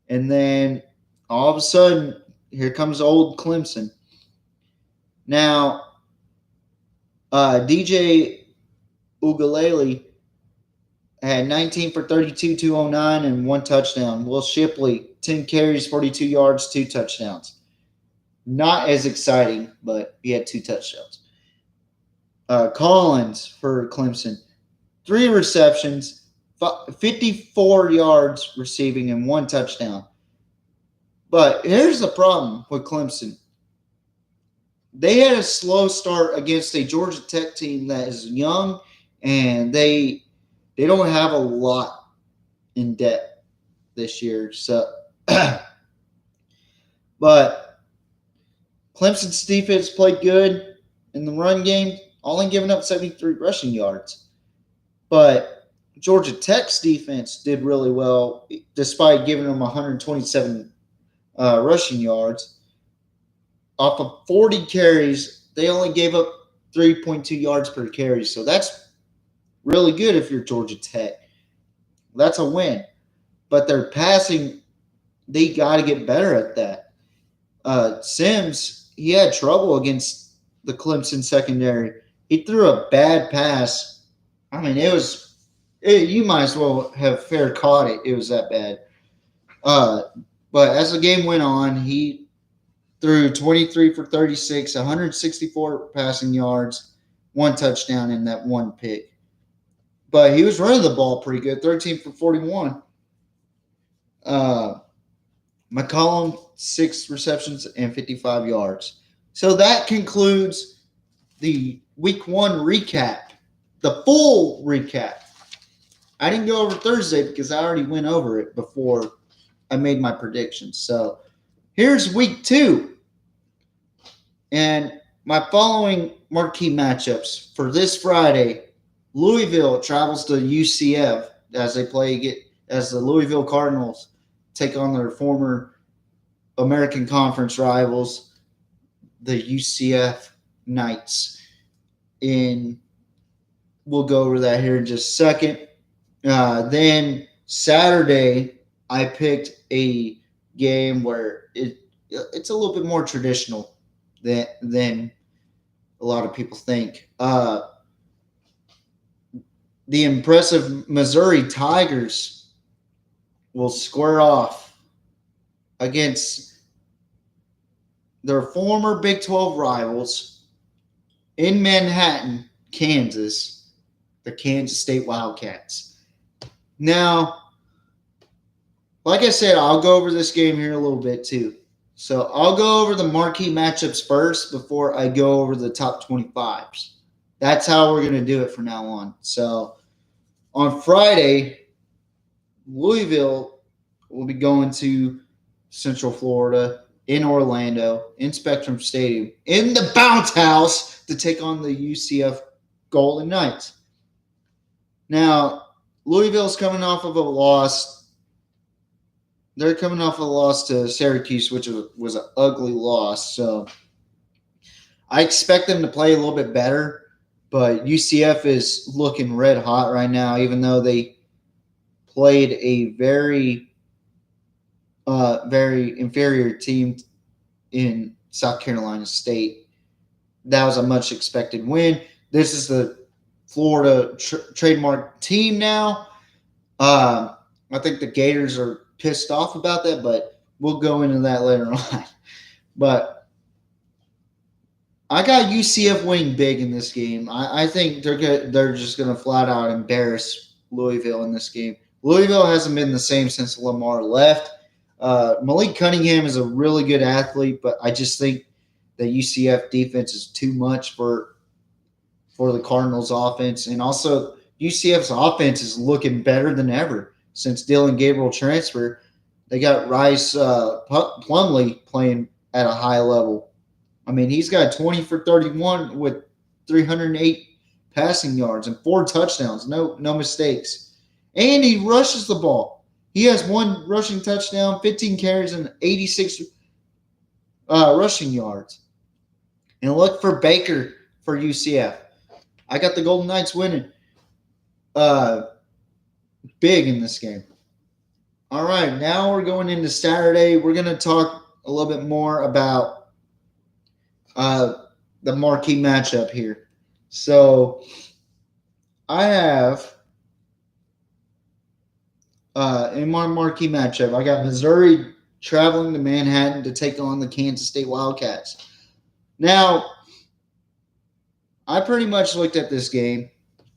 and then all of a sudden, here comes old Clemson. Now, DJ Ugalele had 19 for 32, 209, and 1 touchdown. Will Shipley, 10 carries, 42 yards, 2 touchdowns. Not as exciting, but he had 2 touchdowns. Collins for Clemson, 3 receptions, 54 yards receiving, and 1 touchdown. But here's the problem with Clemson. They had a slow start against a Georgia Tech team that is young, and they don't have a lot in depth this year. So, but Clemson's defense played good in the run game, only giving up 73 rushing yards. But Georgia Tech's defense did really well, despite giving them 127 rushing yards. Off of 40 carries, they only gave up 3.2 yards per carry. So that's really good if you're Georgia Tech. That's a win. But their passing, they got to get better at that. Sims, he had trouble against the Clemson secondary. He threw a bad pass. I mean, you might as well have fair caught it. It was that bad. But as the game went on, he threw 23 for 36, 164 passing yards, 1 touchdown, and that 1 pick. But he was running the ball pretty good, 13 for 41. McCollum, 6 receptions and 55 yards. So that concludes the Week 1 recap, the full recap. I didn't go over Thursday because I already went over it before I made my predictions. So here's Week 2. And my following marquee matchups for this Friday. Louisville travels to UCF as the Louisville Cardinals take on their former American Conference rivals, the UCF Knights. And we'll go over that here in just a second. Then Saturday, I picked a game where it's a little bit more traditional than a lot of people think. The impressive Missouri Tigers will square off against their former Big 12 rivals in Manhattan, Kansas, the Kansas State Wildcats. Now, like I said, I'll go over this game here a little bit too. So I'll go over the marquee matchups first before I go over the top 25s. That's how we're going to do it from now on. So on Friday, Louisville will be going to Central Florida in Orlando, in Spectrum Stadium, in the Bounce House to take on the UCF Golden Knights. Now, Louisville's coming off of a loss. They're coming off a loss to Syracuse, which was an ugly loss. So I expect them to play a little bit better, but UCF is looking red hot right now, even though they played a very inferior team in South Carolina State. That was a much expected win. This is the Florida trademark team now. I think the Gators are pissed off about that, but we'll go into that later on. But I got UCF winning big in this game. I think they're just going to flat out embarrass Louisville in this game. Louisville hasn't been the same since Lamar left. Malik Cunningham is a really good athlete, but I just think the UCF defense is too much for the Cardinals' offense. And also, UCF's offense is looking better than ever since Dylan Gabriel transferred. They got Rice Plumlee playing at a high level. I mean, he's got 20 for 31 with 308 passing yards and 4 touchdowns. No mistakes. And he rushes the ball. He has 1 rushing touchdown, 15 carries, and 86 rushing yards. And look for Baker for UCF. I got the Golden Knights winning big in this game. All right, now we're going into Saturday. We're going to talk a little bit more about the marquee matchup here. So I have in my marquee matchup, I got Missouri traveling to Manhattan to take on the Kansas State Wildcats. Now, I pretty much looked at this game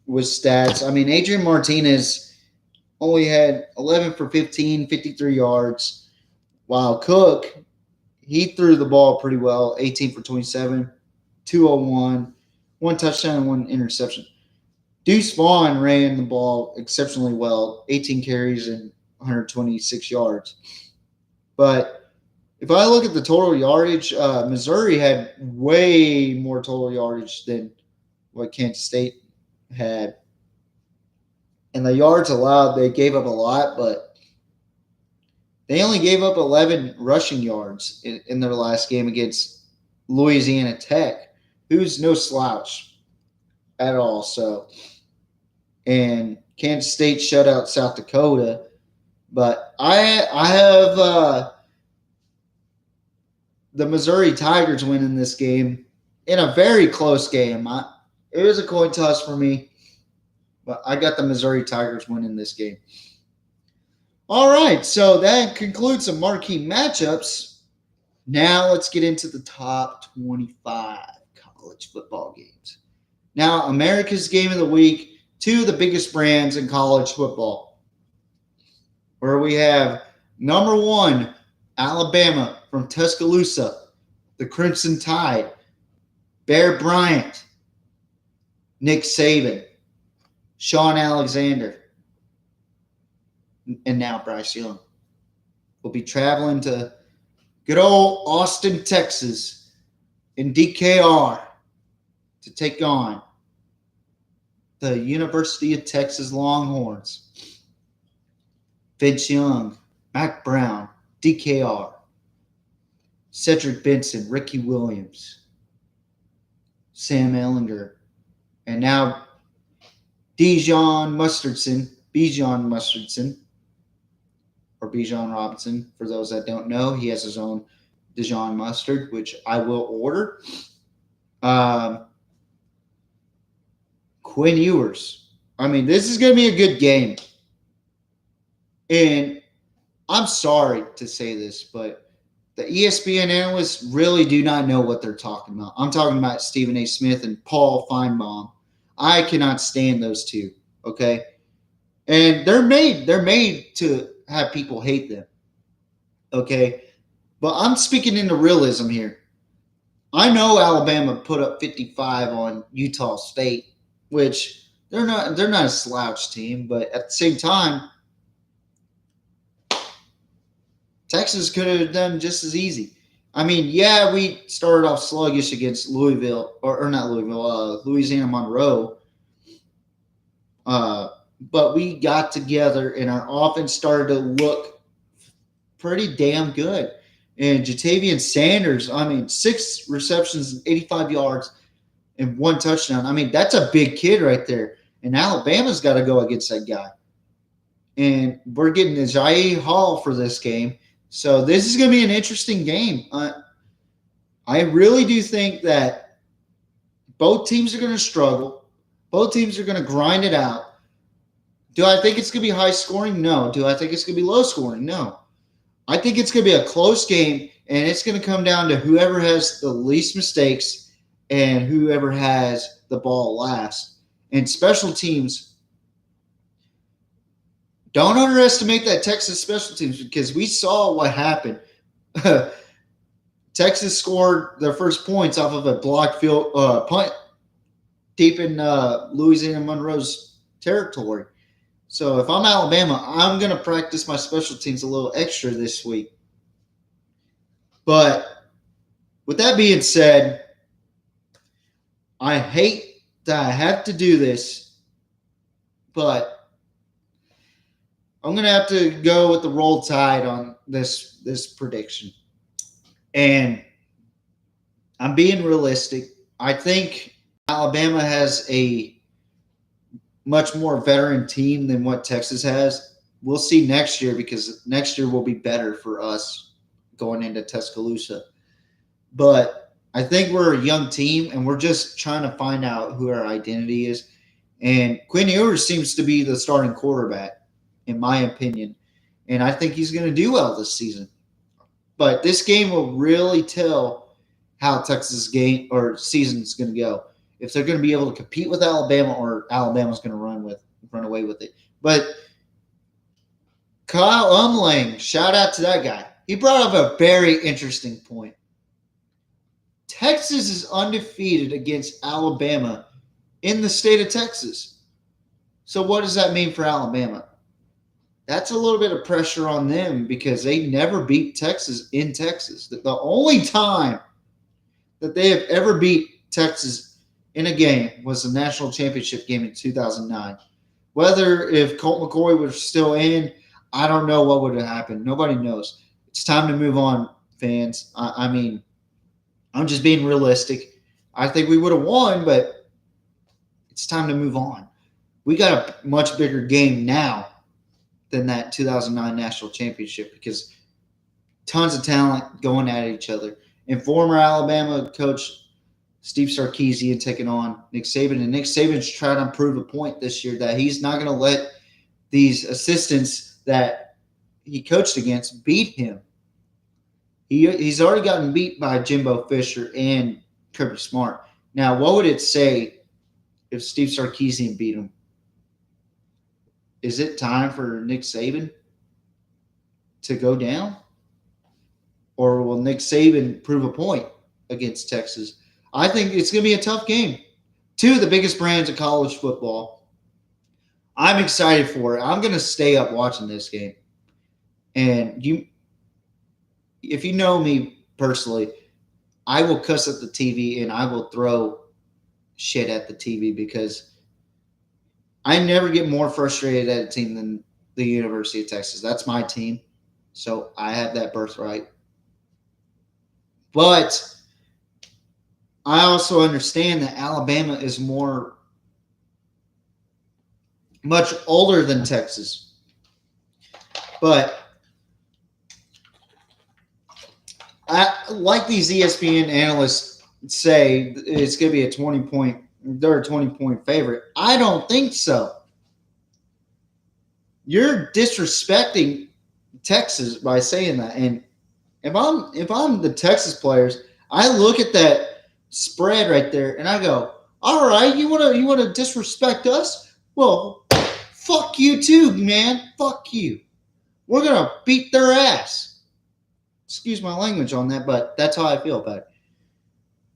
with stats. I mean, Adrian Martinez only had 11 for 15, 53 yards, while Cook, he threw the ball pretty well, 18 for 27, 201, 1 touchdown and 1 interception. Deuce Vaughn ran the ball exceptionally well, 18 carries and 126 yards. But if I look at the total yardage, Missouri had way more total yardage than what Kansas State had. And the yards allowed, they gave up a lot, but they only gave up 11 rushing yards in their last game against Louisiana Tech, who's no slouch at all. So, and Kansas State shut out South Dakota. But I have the Missouri Tigers winning this game in a very close game. It was a coin toss for me, but I got the Missouri Tigers winning this game. All right, so that concludes the marquee matchups. Now let's get into the top 25 college football games. Now, America's Game of the Week, 2 of the biggest brands in college football, where we have number 1, Alabama from Tuscaloosa, the Crimson Tide, Bear Bryant, Nick Saban, Sean Alexander, and now Bryce Young will be traveling to good old Austin, Texas, in DKR to take on the University of Texas Longhorns. Vince Young, Mac Brown, DKR, Cedric Benson, Ricky Williams, Sam Ehlinger, and now Bijan Mustardson, or Bijan Robinson. For those that don't know, he has his own Dijon mustard, which I will order. Quinn Ewers. I mean, this is going to be a good game. And I'm sorry to say this, but the ESPN analysts really do not know what they're talking about. I'm talking about Stephen A. Smith and Paul Feinbaum. I cannot stand those two, okay? And they're made to have people hate them, okay? But I'm speaking into realism here. I know Alabama put up 55 on Utah State, which they're not a slouch team, but at the same time, Texas could have done just as easy. I mean, yeah, we started off sluggish against Louisiana Monroe. but we got together and our offense started to look pretty damn good. And Jatavian Sanders, I mean, 6 receptions and 85 yards and 1 touchdown. I mean, that's a big kid right there. And Alabama's got to go against that guy. And we're getting Ajayi Hall for this game. So this is going to be an interesting game. I really do think that both teams are going to struggle. Both teams are going to grind it out. Do I think it's going to be high scoring? No. Do I think it's going to be low scoring? No. I think it's going to be a close game, and it's going to come down to whoever has the least mistakes and whoever has the ball last. And special teams, don't underestimate that Texas special teams because we saw what happened. Texas scored their first points off of a blocked field punt deep in Louisiana Monroe's territory. So if I'm Alabama, I'm going to practice my special teams a little extra this week. But with that being said, I hate that I have to do this, but I'm going to have to go with the Roll Tide on this prediction. And I'm being realistic. I think Alabama has a much more veteran team than what Texas has. We'll see next year because next year will be better for us going into Tuscaloosa. But I think we're a young team, and we're just trying to find out who our identity is. And Quinn Ewers seems to be the starting quarterback, in my opinion. And I think he's going to do well this season. But this game will really tell how Texas' game or season is going to go. If they're going to be able to compete with Alabama, or Alabama's going to run away with it. But Kyle Umlang, shout out to that guy. He brought up a very interesting point. Texas is undefeated against Alabama in the state of Texas. So what does that mean for Alabama? That's a little bit of pressure on them because they never beat Texas in Texas. The only time that they have ever beat Texas in a game was the national championship game in 2009. Whether if Colt McCoy was still in, I don't know what would have happened. Nobody knows. It's time to move on, fans. I mean, I'm just being realistic. I think we would have won, but it's time to move on. We got a much bigger game now than that 2009 national championship because tons of talent going at each other. And former Alabama coach Steve Sarkisian taking on Nick Saban. And Nick Saban's trying to prove a point this year that he's not going to let these assistants that he coached against beat him. He's already gotten beat by Jimbo Fisher and Kirby Smart. Now, what would it say if Steve Sarkisian beat him? Is it time for Nick Saban to go down? Or will Nick Saban prove a point against Texas? I think it's going to be a tough game. Two of the biggest brands of college football. I'm excited for it. I'm going to stay up watching this game. And if you know me personally, I will cuss at the TV and I will throw shit at the TV because I never get more frustrated at a team than the University of Texas. That's my team. So I have that birthright. But I also understand that Alabama is much older than Texas. But like these ESPN analysts say, it's going to be they're a 20-point favorite. I don't think so. You're disrespecting Texas by saying that. And if I'm the Texas players, I look at that spread right there and I go, all right, you wanna disrespect us? Well, fuck you too, man. Fuck you. We're gonna beat their ass. Excuse my language on that, but that's how I feel about it.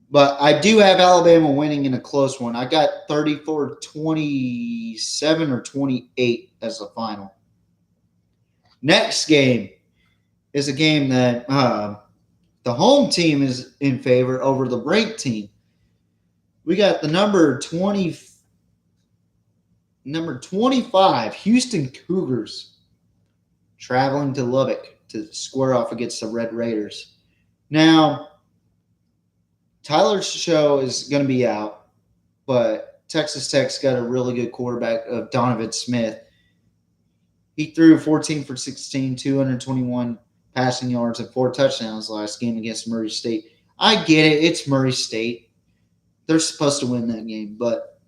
But I do have Alabama winning in a close one. I got 34-27 or 28 as the final. Next game is a game that the home team is in favor over the ranked team. We got the number 20. number 25, Houston Cougars, traveling to Lubbock to square off against the Red Raiders. Now, Tyler Show is going to be out, but Texas Tech's got a really good quarterback of Donovan Smith. He threw 14 for 16, 221 passing yards, and 4 touchdowns last game against Murray State. I get it. It's Murray State. They're supposed to win that game, but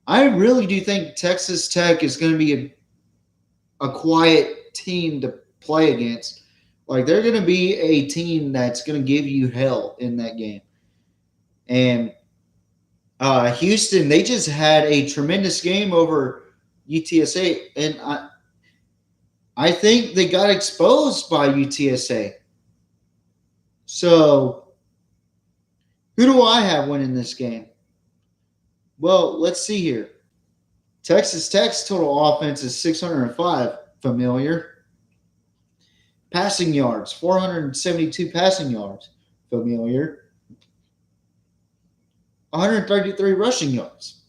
I really do think Texas Tech is going to be a quiet team to play against. Like, they're going to be a team that's going to give you hell in that game. And Houston, they just had a tremendous game over UTSA, and I think they got exposed by UTSA. So, who do I have winning this game? Well, let's see here. Texas Tech's total offense is 605, familiar. Passing yards, 472 passing yards, familiar. 133 rushing yards,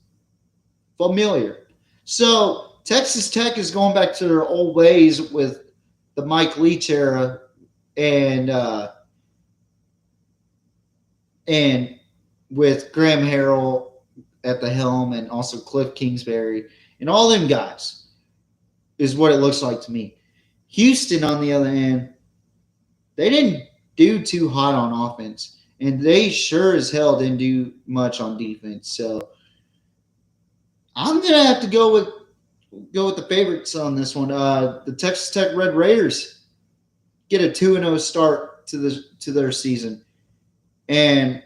familiar. So Texas Tech is going back to their old ways with the Mike Leach era and with Graham Harrell at the helm and also Cliff Kingsbury and all them guys is what it looks like to me. Houston, on the other hand, they didn't do too hot on offense. And they sure as hell didn't do much on defense. So I'm gonna have to go with the favorites on this one. The Texas Tech Red Raiders get a 2-0 start to their season, and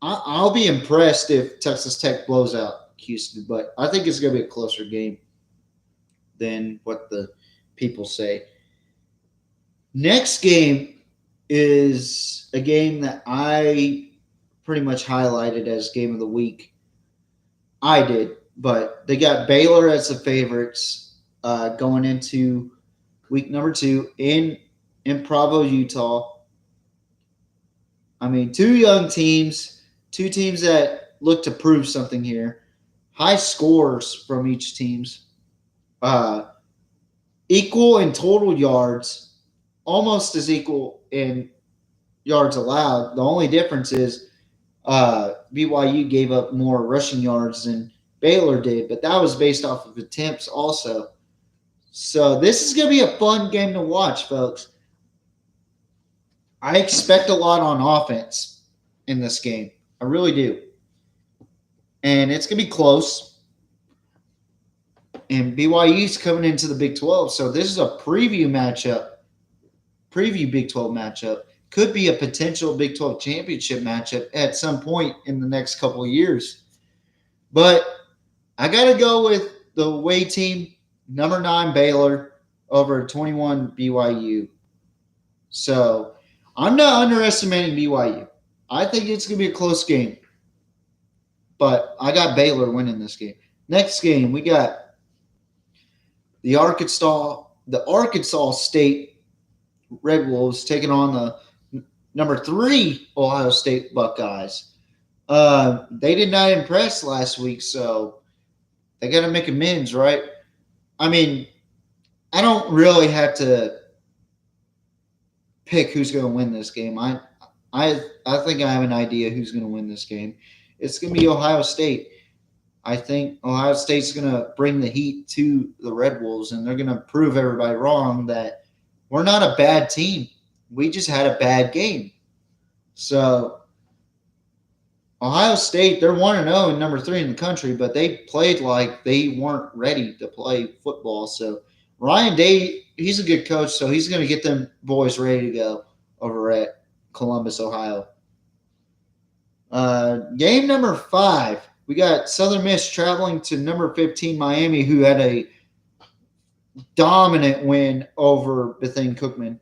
I'll be impressed if Texas Tech blows out Houston. But I think it's gonna be a closer game than what the people say. Next game is a game that I pretty much highlighted as game of the week. I did, but they got Baylor as the favorites going into week number 2 in Provo, Utah. I mean, 2 young teams, 2 teams that look to prove something here. High scores from each teams. Equal in total yards. Almost as equal in yards allowed. The only difference is BYU gave up more rushing yards than Baylor did, but that was based off of attempts also. So this is going to be a fun game to watch, folks. I expect a lot on offense in this game. I really do. And it's going to be close. And BYU's coming into the Big 12, so this is a preview Big 12 matchup. Could be a potential Big 12 championship matchup at some point in the next couple of years. But I got to go with the away team, number 9 Baylor over 21 BYU. So I'm not underestimating BYU. I think it's going to be a close game. But I got Baylor winning this game. Next game, we got the Arkansas State Red Wolves taking on the number 3 Ohio State Buckeyes. They did not impress last week, so they got to make amends, right? I mean, I don't really have to pick who's going to win this game. I think I have an idea who's going to win this game. It's going to be Ohio State. I think Ohio State's going to bring the heat to the Red Wolves, and they're going to prove everybody wrong that we're not a bad team. We just had a bad game. So Ohio State, they're 1-0 and number 3 in the country, but they played like they weren't ready to play football. So Ryan Day, he's a good coach, so he's going to get them boys ready to go over at Columbus, Ohio. Game number 5, we got Southern Miss traveling to number 15 Miami, who had a dominant win over Bethune-Cookman.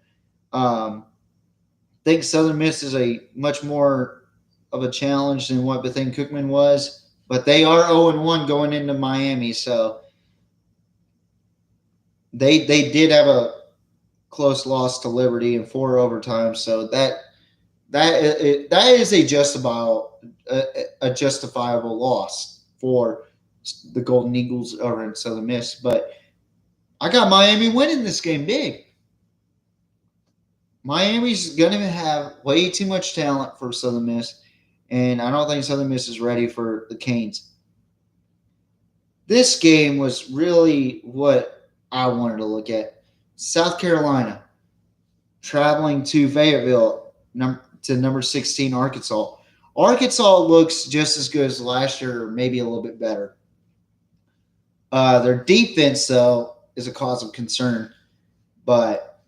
I think Southern Miss is a much more of a challenge than what Bethune-Cookman was, but they are 0-1 going into Miami, so they did have a close loss to Liberty in 4 overtimes, so that is a justifiable loss for the Golden Eagles over in Southern Miss. But I got Miami winning this game big. Miami's going to have way too much talent for Southern Miss, and I don't think Southern Miss is ready for the Canes. This game was really what I wanted to look at. South Carolina traveling to Fayetteville to number 16 Arkansas. Arkansas looks just as good as last year, or maybe a little bit better. Their defense, though, is a cause of concern, but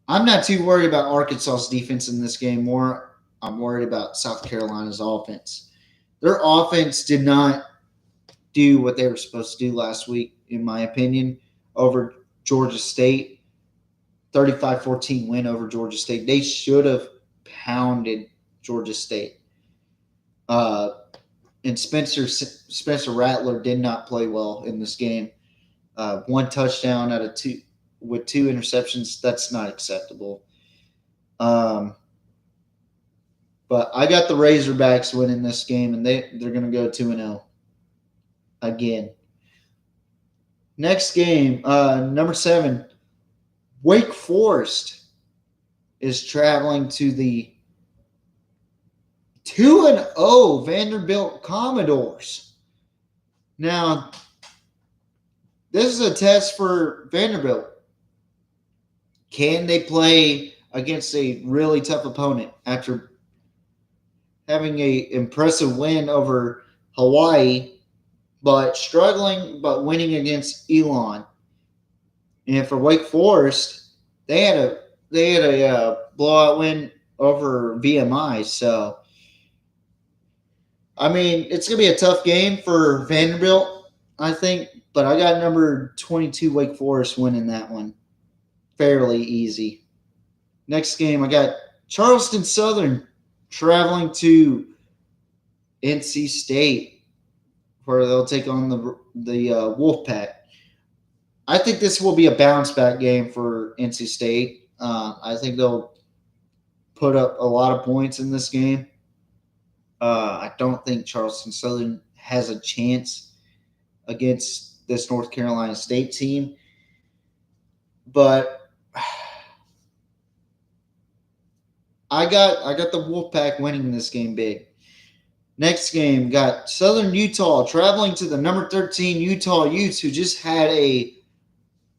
I'm not too worried about Arkansas's defense in this game. More, I'm worried about South Carolina's offense. Their offense did not do what they were supposed to do last week, in my opinion, over Georgia State. 35-14 win over Georgia State. They should have pounded Georgia State. And Spencer Rattler did not play well in this game. One touchdown out of two with two interceptions. That's not acceptable. But I got the Razorbacks winning this game, and they're going to go 2-0 again. Next game, number 7, Wake Forest is traveling to the 2-0 Vanderbilt Commodores. Now, this is a test for Vanderbilt. Can they play against a really tough opponent after having an impressive win over Hawaii, but struggling, but winning against Elon? And for Wake Forest, they had a blowout win over VMI. So, I mean, it's going to be a tough game for Vanderbilt, I think. But I got number 22 Wake Forest winning that one fairly easy. Next game, I got Charleston Southern traveling to NC State, where they'll take on the Wolfpack. I think this will be a bounce back game for NC State. I think they'll put up a lot of points in this game. I don't think Charleston Southern has a chance against this North Carolina State team. But I got the Wolfpack winning this game big. Next game, got Southern Utah traveling to the number 13 Utah Utes, who just had a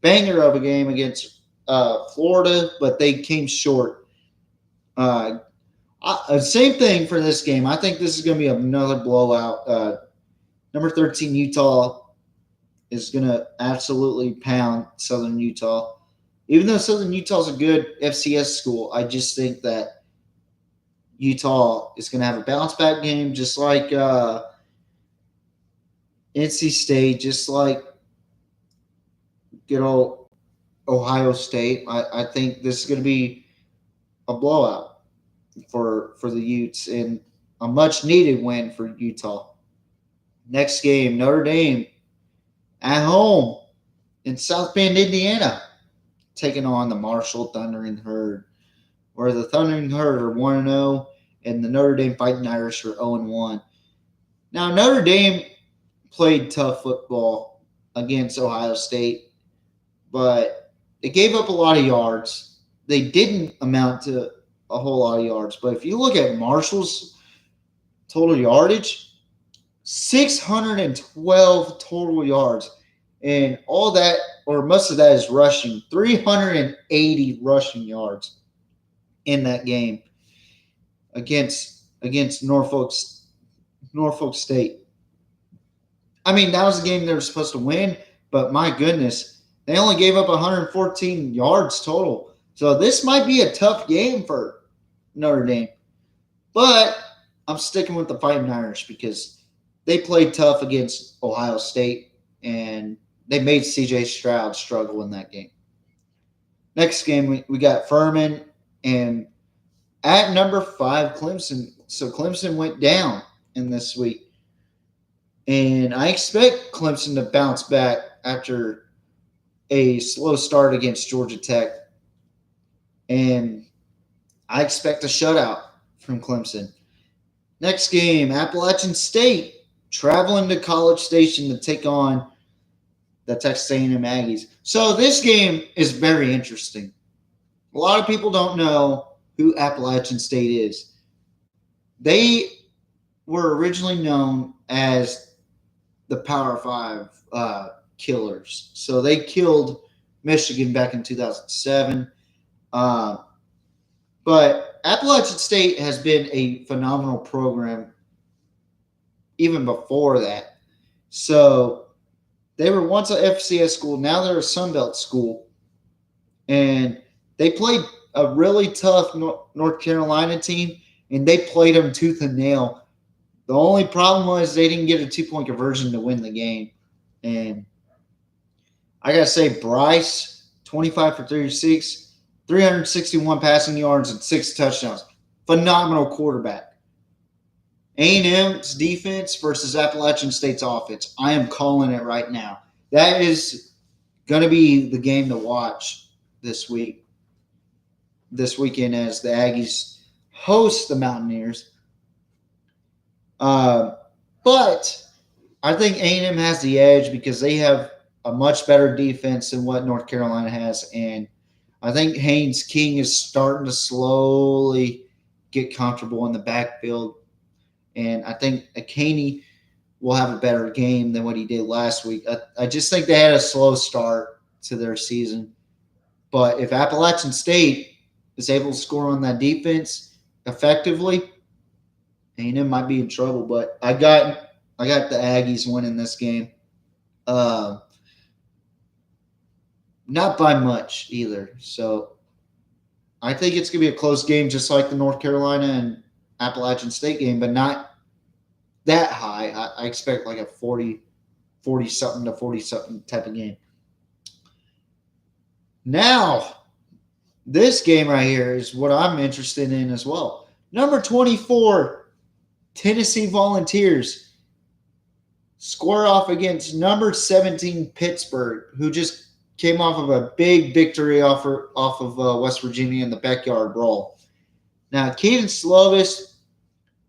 banger of a game against Florida, but they came short. Same thing for this game. I think this is going to be another blowout. Number 13 Utah is going to absolutely pound Southern Utah. Even though Southern Utah is a good FCS school, I just think that Utah is going to have a bounce-back game, just like NC State, just like good old Ohio State. I think this is going to be a blowout for the Utes and a much-needed win for Utah. Next game, Notre Dame at home in South Bend, Indiana, taking on the Marshall Thundering Herd, where the Thundering Herd are 1-0 and the Notre Dame Fighting Irish are 0-1. Now, Notre Dame played tough football against Ohio State, but they gave up a lot of yards. They didn't amount to a whole lot of yards. But if you look at Marshall's total yardage, 612 total yards. And all that, or most of that, is rushing. 380 rushing yards in that game against Norfolk State. I mean, that was the game they were supposed to win, but my goodness, they only gave up 114 yards total. So this might be a tough game for Notre Dame. But I'm sticking with the Fighting Irish because they played tough against Ohio State, and they made C.J. Stroud struggle in that game. Next game, we got Furman and at number 5, Clemson. So Clemson went down in this week. And I expect Clemson to bounce back after a slow start against Georgia Tech. And I expect a shutout from Clemson. Next game, Appalachian State traveling to College Station to take on the Texas A&M Aggies. So this game is very interesting. A lot of people don't know who Appalachian State is. They were originally known as the Power Five killers. So they killed Michigan back in 2007. But Appalachian State has been a phenomenal program even before that. So they were once a FCS school. Now they're a Sunbelt school. And they played a really tough North Carolina team, and they played them tooth and nail. The only problem was they didn't get a 2-point conversion to win the game. And I got to say, Bryce, 25 for 36, 361 passing yards and 6 touchdowns. Phenomenal quarterback. A&M's defense versus Appalachian State's offense. I am calling it right now. That is going to be the game to watch this weekend as the Aggies host the Mountaineers. But I think A&M has the edge because they have a much better defense than what North Carolina has. And I think Haynes King is starting to slowly get comfortable in the backfield. And I think Akaney will have a better game than what he did last week. I just think they had a slow start to their season. But if Appalachian State is able to score on that defense effectively, A&M might be in trouble. But I got the Aggies winning this game. Not by much either. So I think it's going to be a close game, just like the North Carolina and Appalachian State game, but not that high. I expect like a 40-something to 40-something type of game. Now, this game right here is what I'm interested in as well. Number 24, Tennessee Volunteers square off against number 17, Pittsburgh, who just came off of a big victory off of West Virginia in the backyard brawl. Now, Keaton Slovis,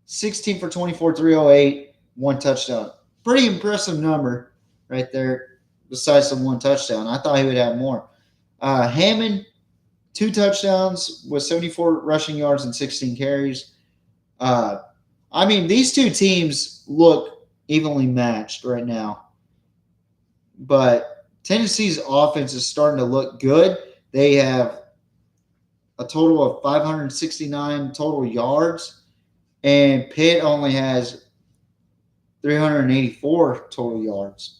16 for 24, 308, 1 touchdown. Pretty impressive number right there, besides the 1 touchdown. I thought he would have more. Hammond, 2 touchdowns with 74 rushing yards and 16 carries. These two teams look evenly matched right now. But Tennessee's offense is starting to look good. They have a total of 569 total yards, and Pitt only has 384 total yards,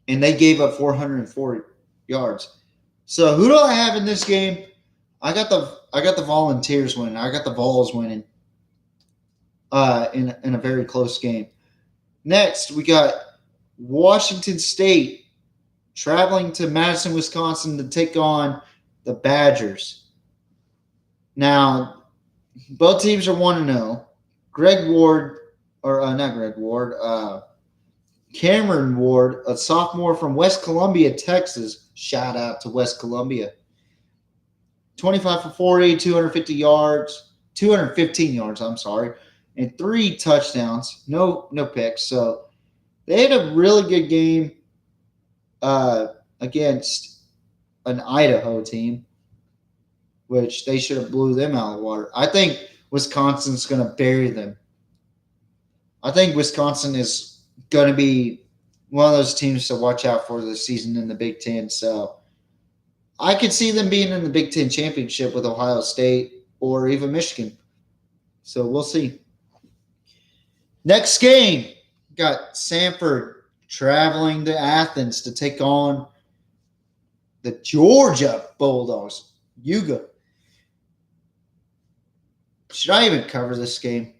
and they gave up 440 yards. So who do I have in this game? I got the Volunteers winning. I got the Vols winning in a very close game. Next, we got Washington State traveling to Madison, Wisconsin to take on the Badgers. Now, both teams are 1-0. Cameron Ward, a sophomore from West Columbia, Texas. Shout out to West Columbia. 25 for 40, 215 yards, and 3 touchdowns. No picks. So they had a really good game against an Idaho team, which they should have blew them out of the water. I think Wisconsin's going to bury them. I think Wisconsin is going to be one of those teams to watch out for this season in the Big Ten. So I could see them being in the Big Ten championship with Ohio State or even Michigan. So we'll see. Next game, got Samford traveling to Athens to take on the Georgia Bulldogs. Yuga. Should I even cover this game?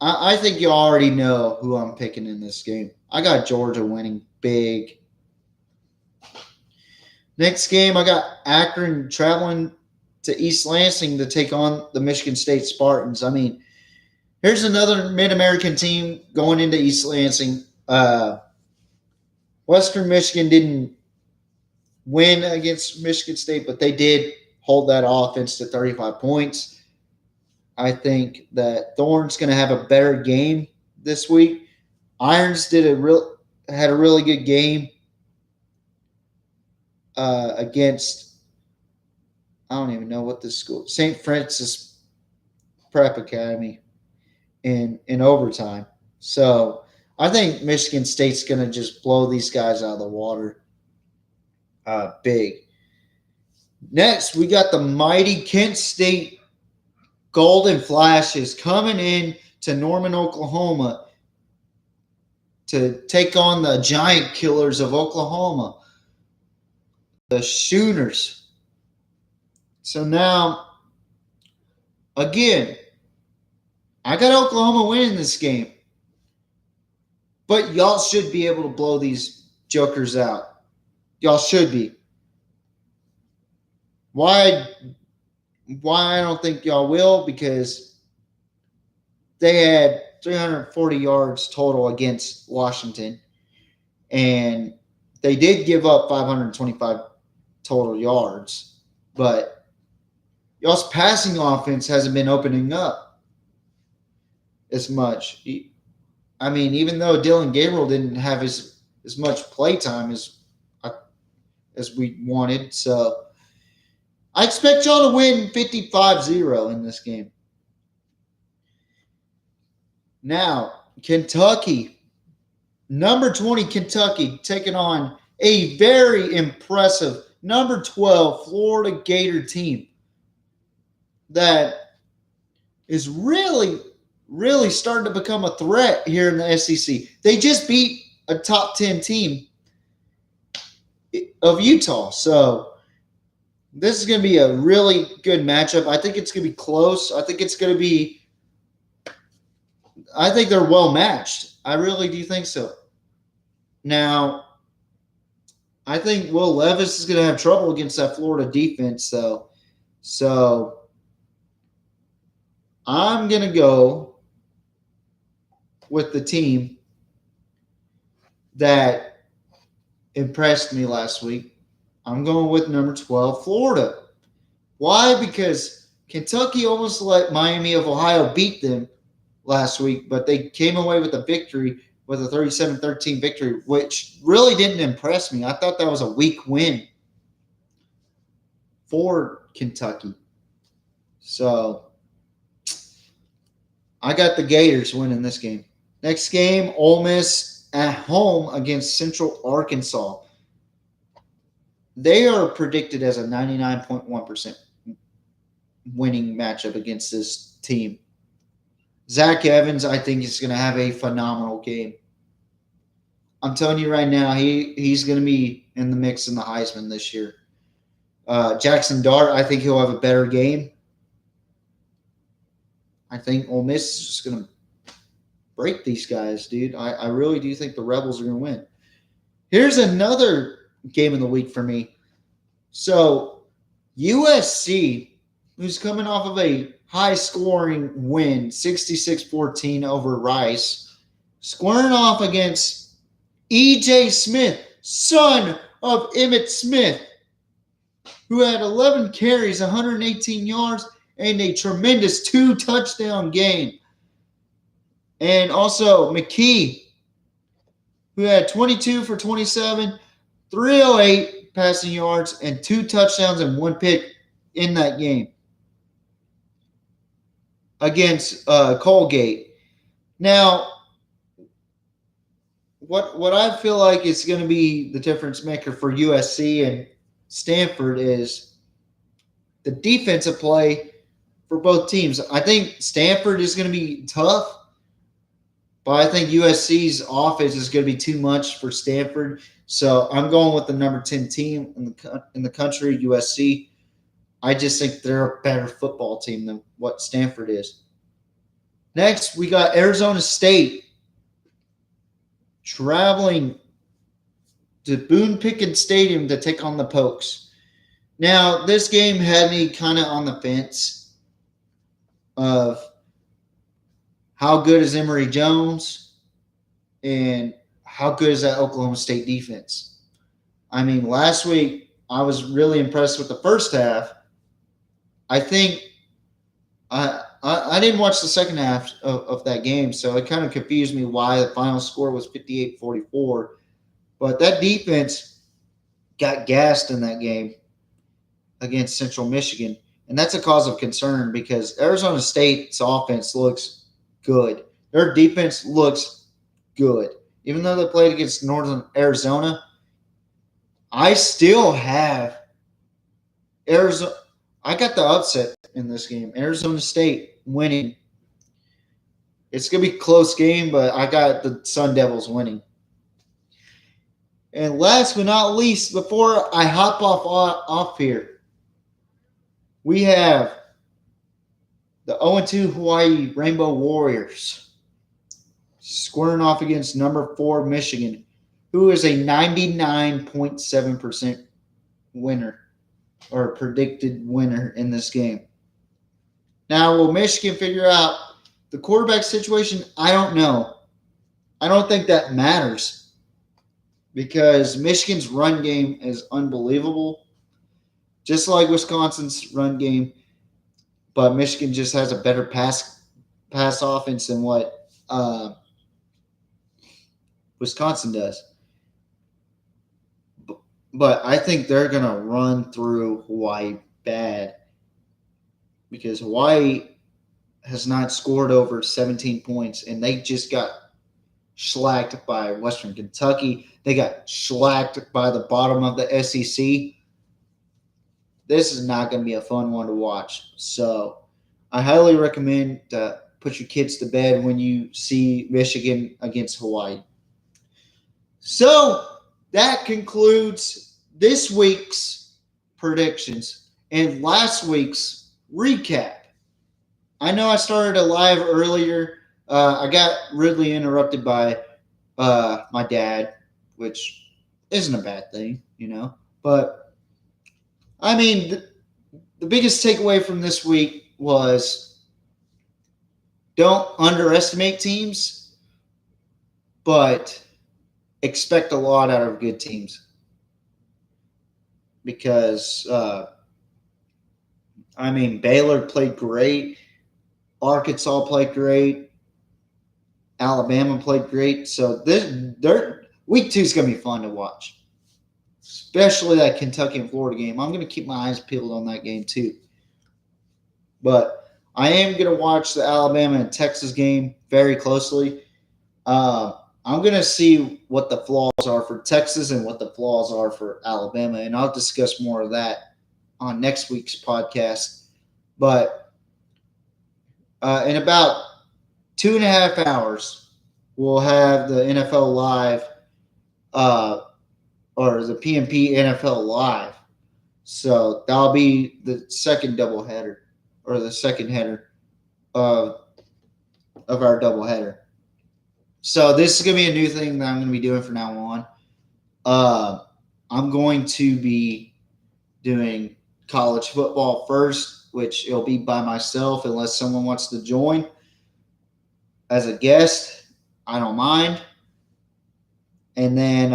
I think you already know who I'm picking in this game. I got Georgia winning big. Next game, I got Akron traveling to East Lansing to take on the Michigan State Spartans. Here's another Mid-American team going into East Lansing. Western Michigan didn't win against Michigan State, but they did hold that offense to 35 points. I think that Thorne's going to have a better game this week. Irons had a really good game against, I don't even know what this school, St. Francis Prep Academy in overtime. So I think Michigan State's going to just blow these guys out of the water big. Next, we got the mighty Kent State Golden Flashes coming in to Norman, Oklahoma to take on the Giant Killers of Oklahoma, the Sooners. So now, again, I got Oklahoma winning this game. But y'all should be able to blow these jokers out. Y'all should be. Why I don't think y'all will? Because they had 340 yards total against Washington. And they did give up 525 total yards. But y'all's passing offense hasn't been opening up as much. I mean, even though Dylan Gabriel didn't have as much play time as we wanted, so I expect y'all to win 55-0 in this game. Now, Kentucky, number 20 Kentucky, taking on a very impressive number 12 Florida Gator team that is really starting to become a threat here in the SEC. They just beat a top 10 team of Utah. So this is going to be a really good matchup. I think it's going to be close. I think they're well matched. I really do think so. Now, I think Will Levis is going to have trouble against that Florida defense, though. So I'm going to go with the team that impressed me last week. I'm going with number 12, Florida. Why? Because Kentucky almost let Miami of Ohio beat them last week, but they came away with a victory, with a 37-13 victory, which really didn't impress me. I thought that was a weak win for Kentucky. So I got the Gators winning this game. Next game, Ole Miss at home against Central Arkansas. They are predicted as a 99.1% winning matchup against this team. Zach Evans, I think, is going to have a phenomenal game. I'm telling you right now, he's going to be in the mix in the Heisman this year. Jackson Dart, I think he'll have a better game. I think Ole Miss is just going to break these guys, dude. I really do think the Rebels are going to win. Here's another game of the week for me. So USC, who's coming off of a high-scoring win, 66-14 over Rice, squaring off against E.J. Smith, son of Emmitt Smith, who had 11 carries, 118 yards, and a tremendous 2-touchdown game. And also McKee, who had 22 for 27, 308 passing yards, and 2 touchdowns and 1 pick in that game against Colgate. Now, what I feel like is going to be the difference maker for USC and Stanford is the defensive play for both teams. I think Stanford is going to be tough, but I think USC's offense is going to be too much for Stanford. So I'm going with the number 10 team in the country, USC. I just think they're a better football team than what Stanford is. Next, we got Arizona State traveling to Boone Pickens Stadium to take on the Pokes. Now, this game had me kind of on the fence of how good is Emory Jones and how good is that Oklahoma State defense. I mean, last week I was really impressed with the first half. I think I didn't watch the second half of that game, so it kind of confused me why the final score was 58-44. But that defense got gassed in that game against Central Michigan, and that's a cause of concern because Arizona State's offense looks good. Their defense looks good. Even though they played against Northern Arizona, I still have Arizona. I got the upset in this game. Arizona State winning. It's going to be a close game, but I got the Sun Devils winning. And last but not least, before I hop off here, we have the 0-2 Hawaii Rainbow Warriors squaring off against number 4 Michigan, who is a 99.7% winner or predicted winner in this game. Now, will Michigan figure out the quarterback situation? I don't know. I don't think that matters because Michigan's run game is unbelievable, just like Wisconsin's run game, but Michigan just has a better pass offense than what Wisconsin does. But I think they're going to run through Hawaii bad because Hawaii has not scored over 17 points, and they just got shellacked by Western Kentucky. They got shellacked by the bottom of the SEC. This is not going to be a fun one to watch. So I highly recommend to put your kids to bed when you see Michigan against Hawaii. So that concludes this week's predictions and last week's recap. I know I started a live earlier. I got rudely interrupted by my dad, which isn't a bad thing, But, I mean, the biggest takeaway from this week was don't underestimate teams, but expect a lot out of good teams. Because, Baylor played great. Arkansas played great. Alabama played great. So week 2 is going to be fun to watch, especially that Kentucky and Florida game. I'm going to keep my eyes peeled on that game too. But I am going to watch the Alabama and Texas game very closely. I'm going to see what the flaws are for Texas and what the flaws are for Alabama, and I'll discuss more of that on next week's podcast. But in about 2.5 hours, we'll have the NFL Live or the PMP NFL Live. So that'll be the second doubleheader or the second header of our doubleheader. So this is going to be a new thing that I'm going to be doing from now on. I'm going to be doing college football first, which it'll be by myself unless someone wants to join as a guest. I don't mind. And then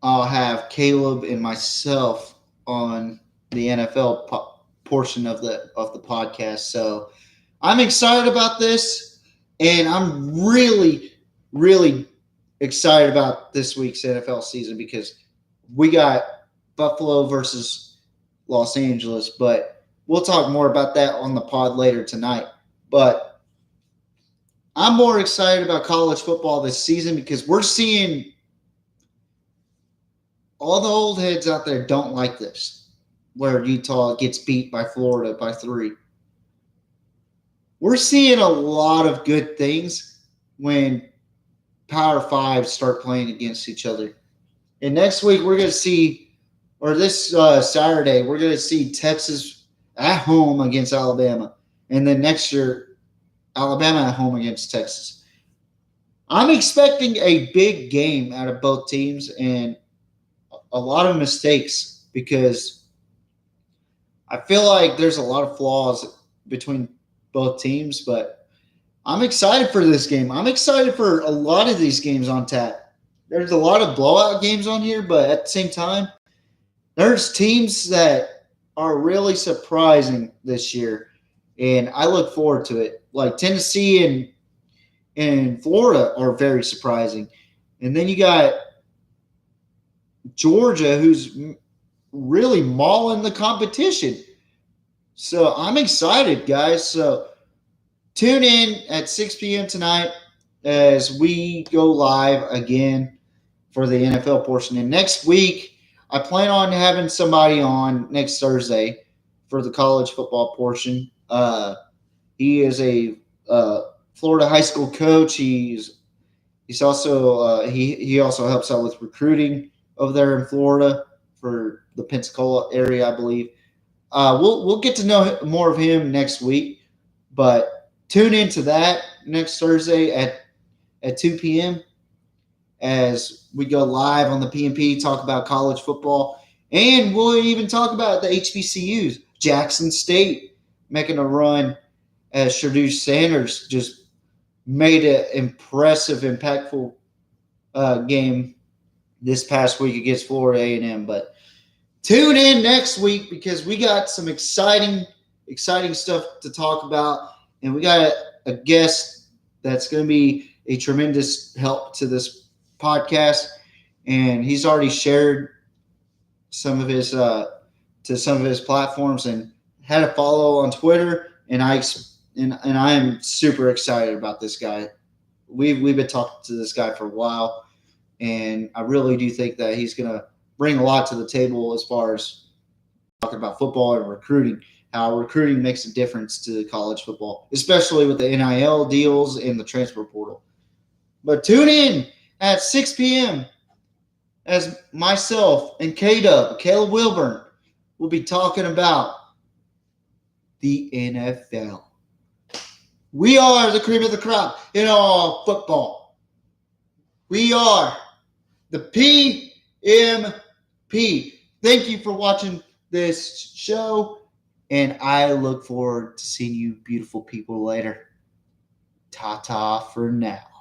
I'll have Caleb and myself on the NFL portion of the podcast. So I'm excited about this, and I'm really, really excited about this week's NFL season because we got Buffalo versus Los Angeles, but we'll talk more about that on the pod later tonight. But I'm more excited about college football this season because we're seeing all the old heads out there don't like this, where Utah gets beat by Florida by 3. We're seeing a lot of good things when Power 5 start playing against each other. And next week we're going to see, or this Saturday, we're going to see Texas at home against Alabama. And then next year, Alabama at home against Texas. I'm expecting a big game out of both teams and a lot of mistakes because I feel like there's a lot of flaws between both teams, but I'm excited for this game. I'm excited for a lot of these games on tap. There's a lot of blowout games on here, but at the same time, there's teams that are really surprising this year, and I look forward to it. Like Tennessee and Florida are very surprising, and then you got Georgia, who's really mauling the competition. So I'm excited, guys. So tune in at 6 p.m. tonight as we go live again for the NFL portion. And next week, I plan on having somebody on next Thursday for the college football portion. He is a Florida high school coach. He's also he also helps out with recruiting over there in Florida for the Pensacola area, I believe. We'll get to know more of him next week, but tune into that next Thursday at 2 p.m. as we go live on the PMP, talk about college football, and we'll even talk about the HBCUs. Jackson State making a run as Shedeur Sanders just made an impressive, impactful game this past week against Florida A&M. But tune in next week because we got some exciting stuff to talk about, and we got a guest that's going to be a tremendous help to this podcast, and he's already shared some of his to some of his platforms and had a follow on Twitter, and I am super excited about this guy. We've been talking to this guy for a while, and I really do think that he's going to bring a lot to the table as far as talking about football and recruiting, how recruiting makes a difference to college football, especially with the NIL deals and the transfer portal. But tune in at 6 p.m. as myself and Caleb Wilburn will be talking about the NFL. We are the cream of the crop in all football. We are the PMP. Thank you for watching this show, and I look forward to seeing you beautiful people later. Ta-ta for now.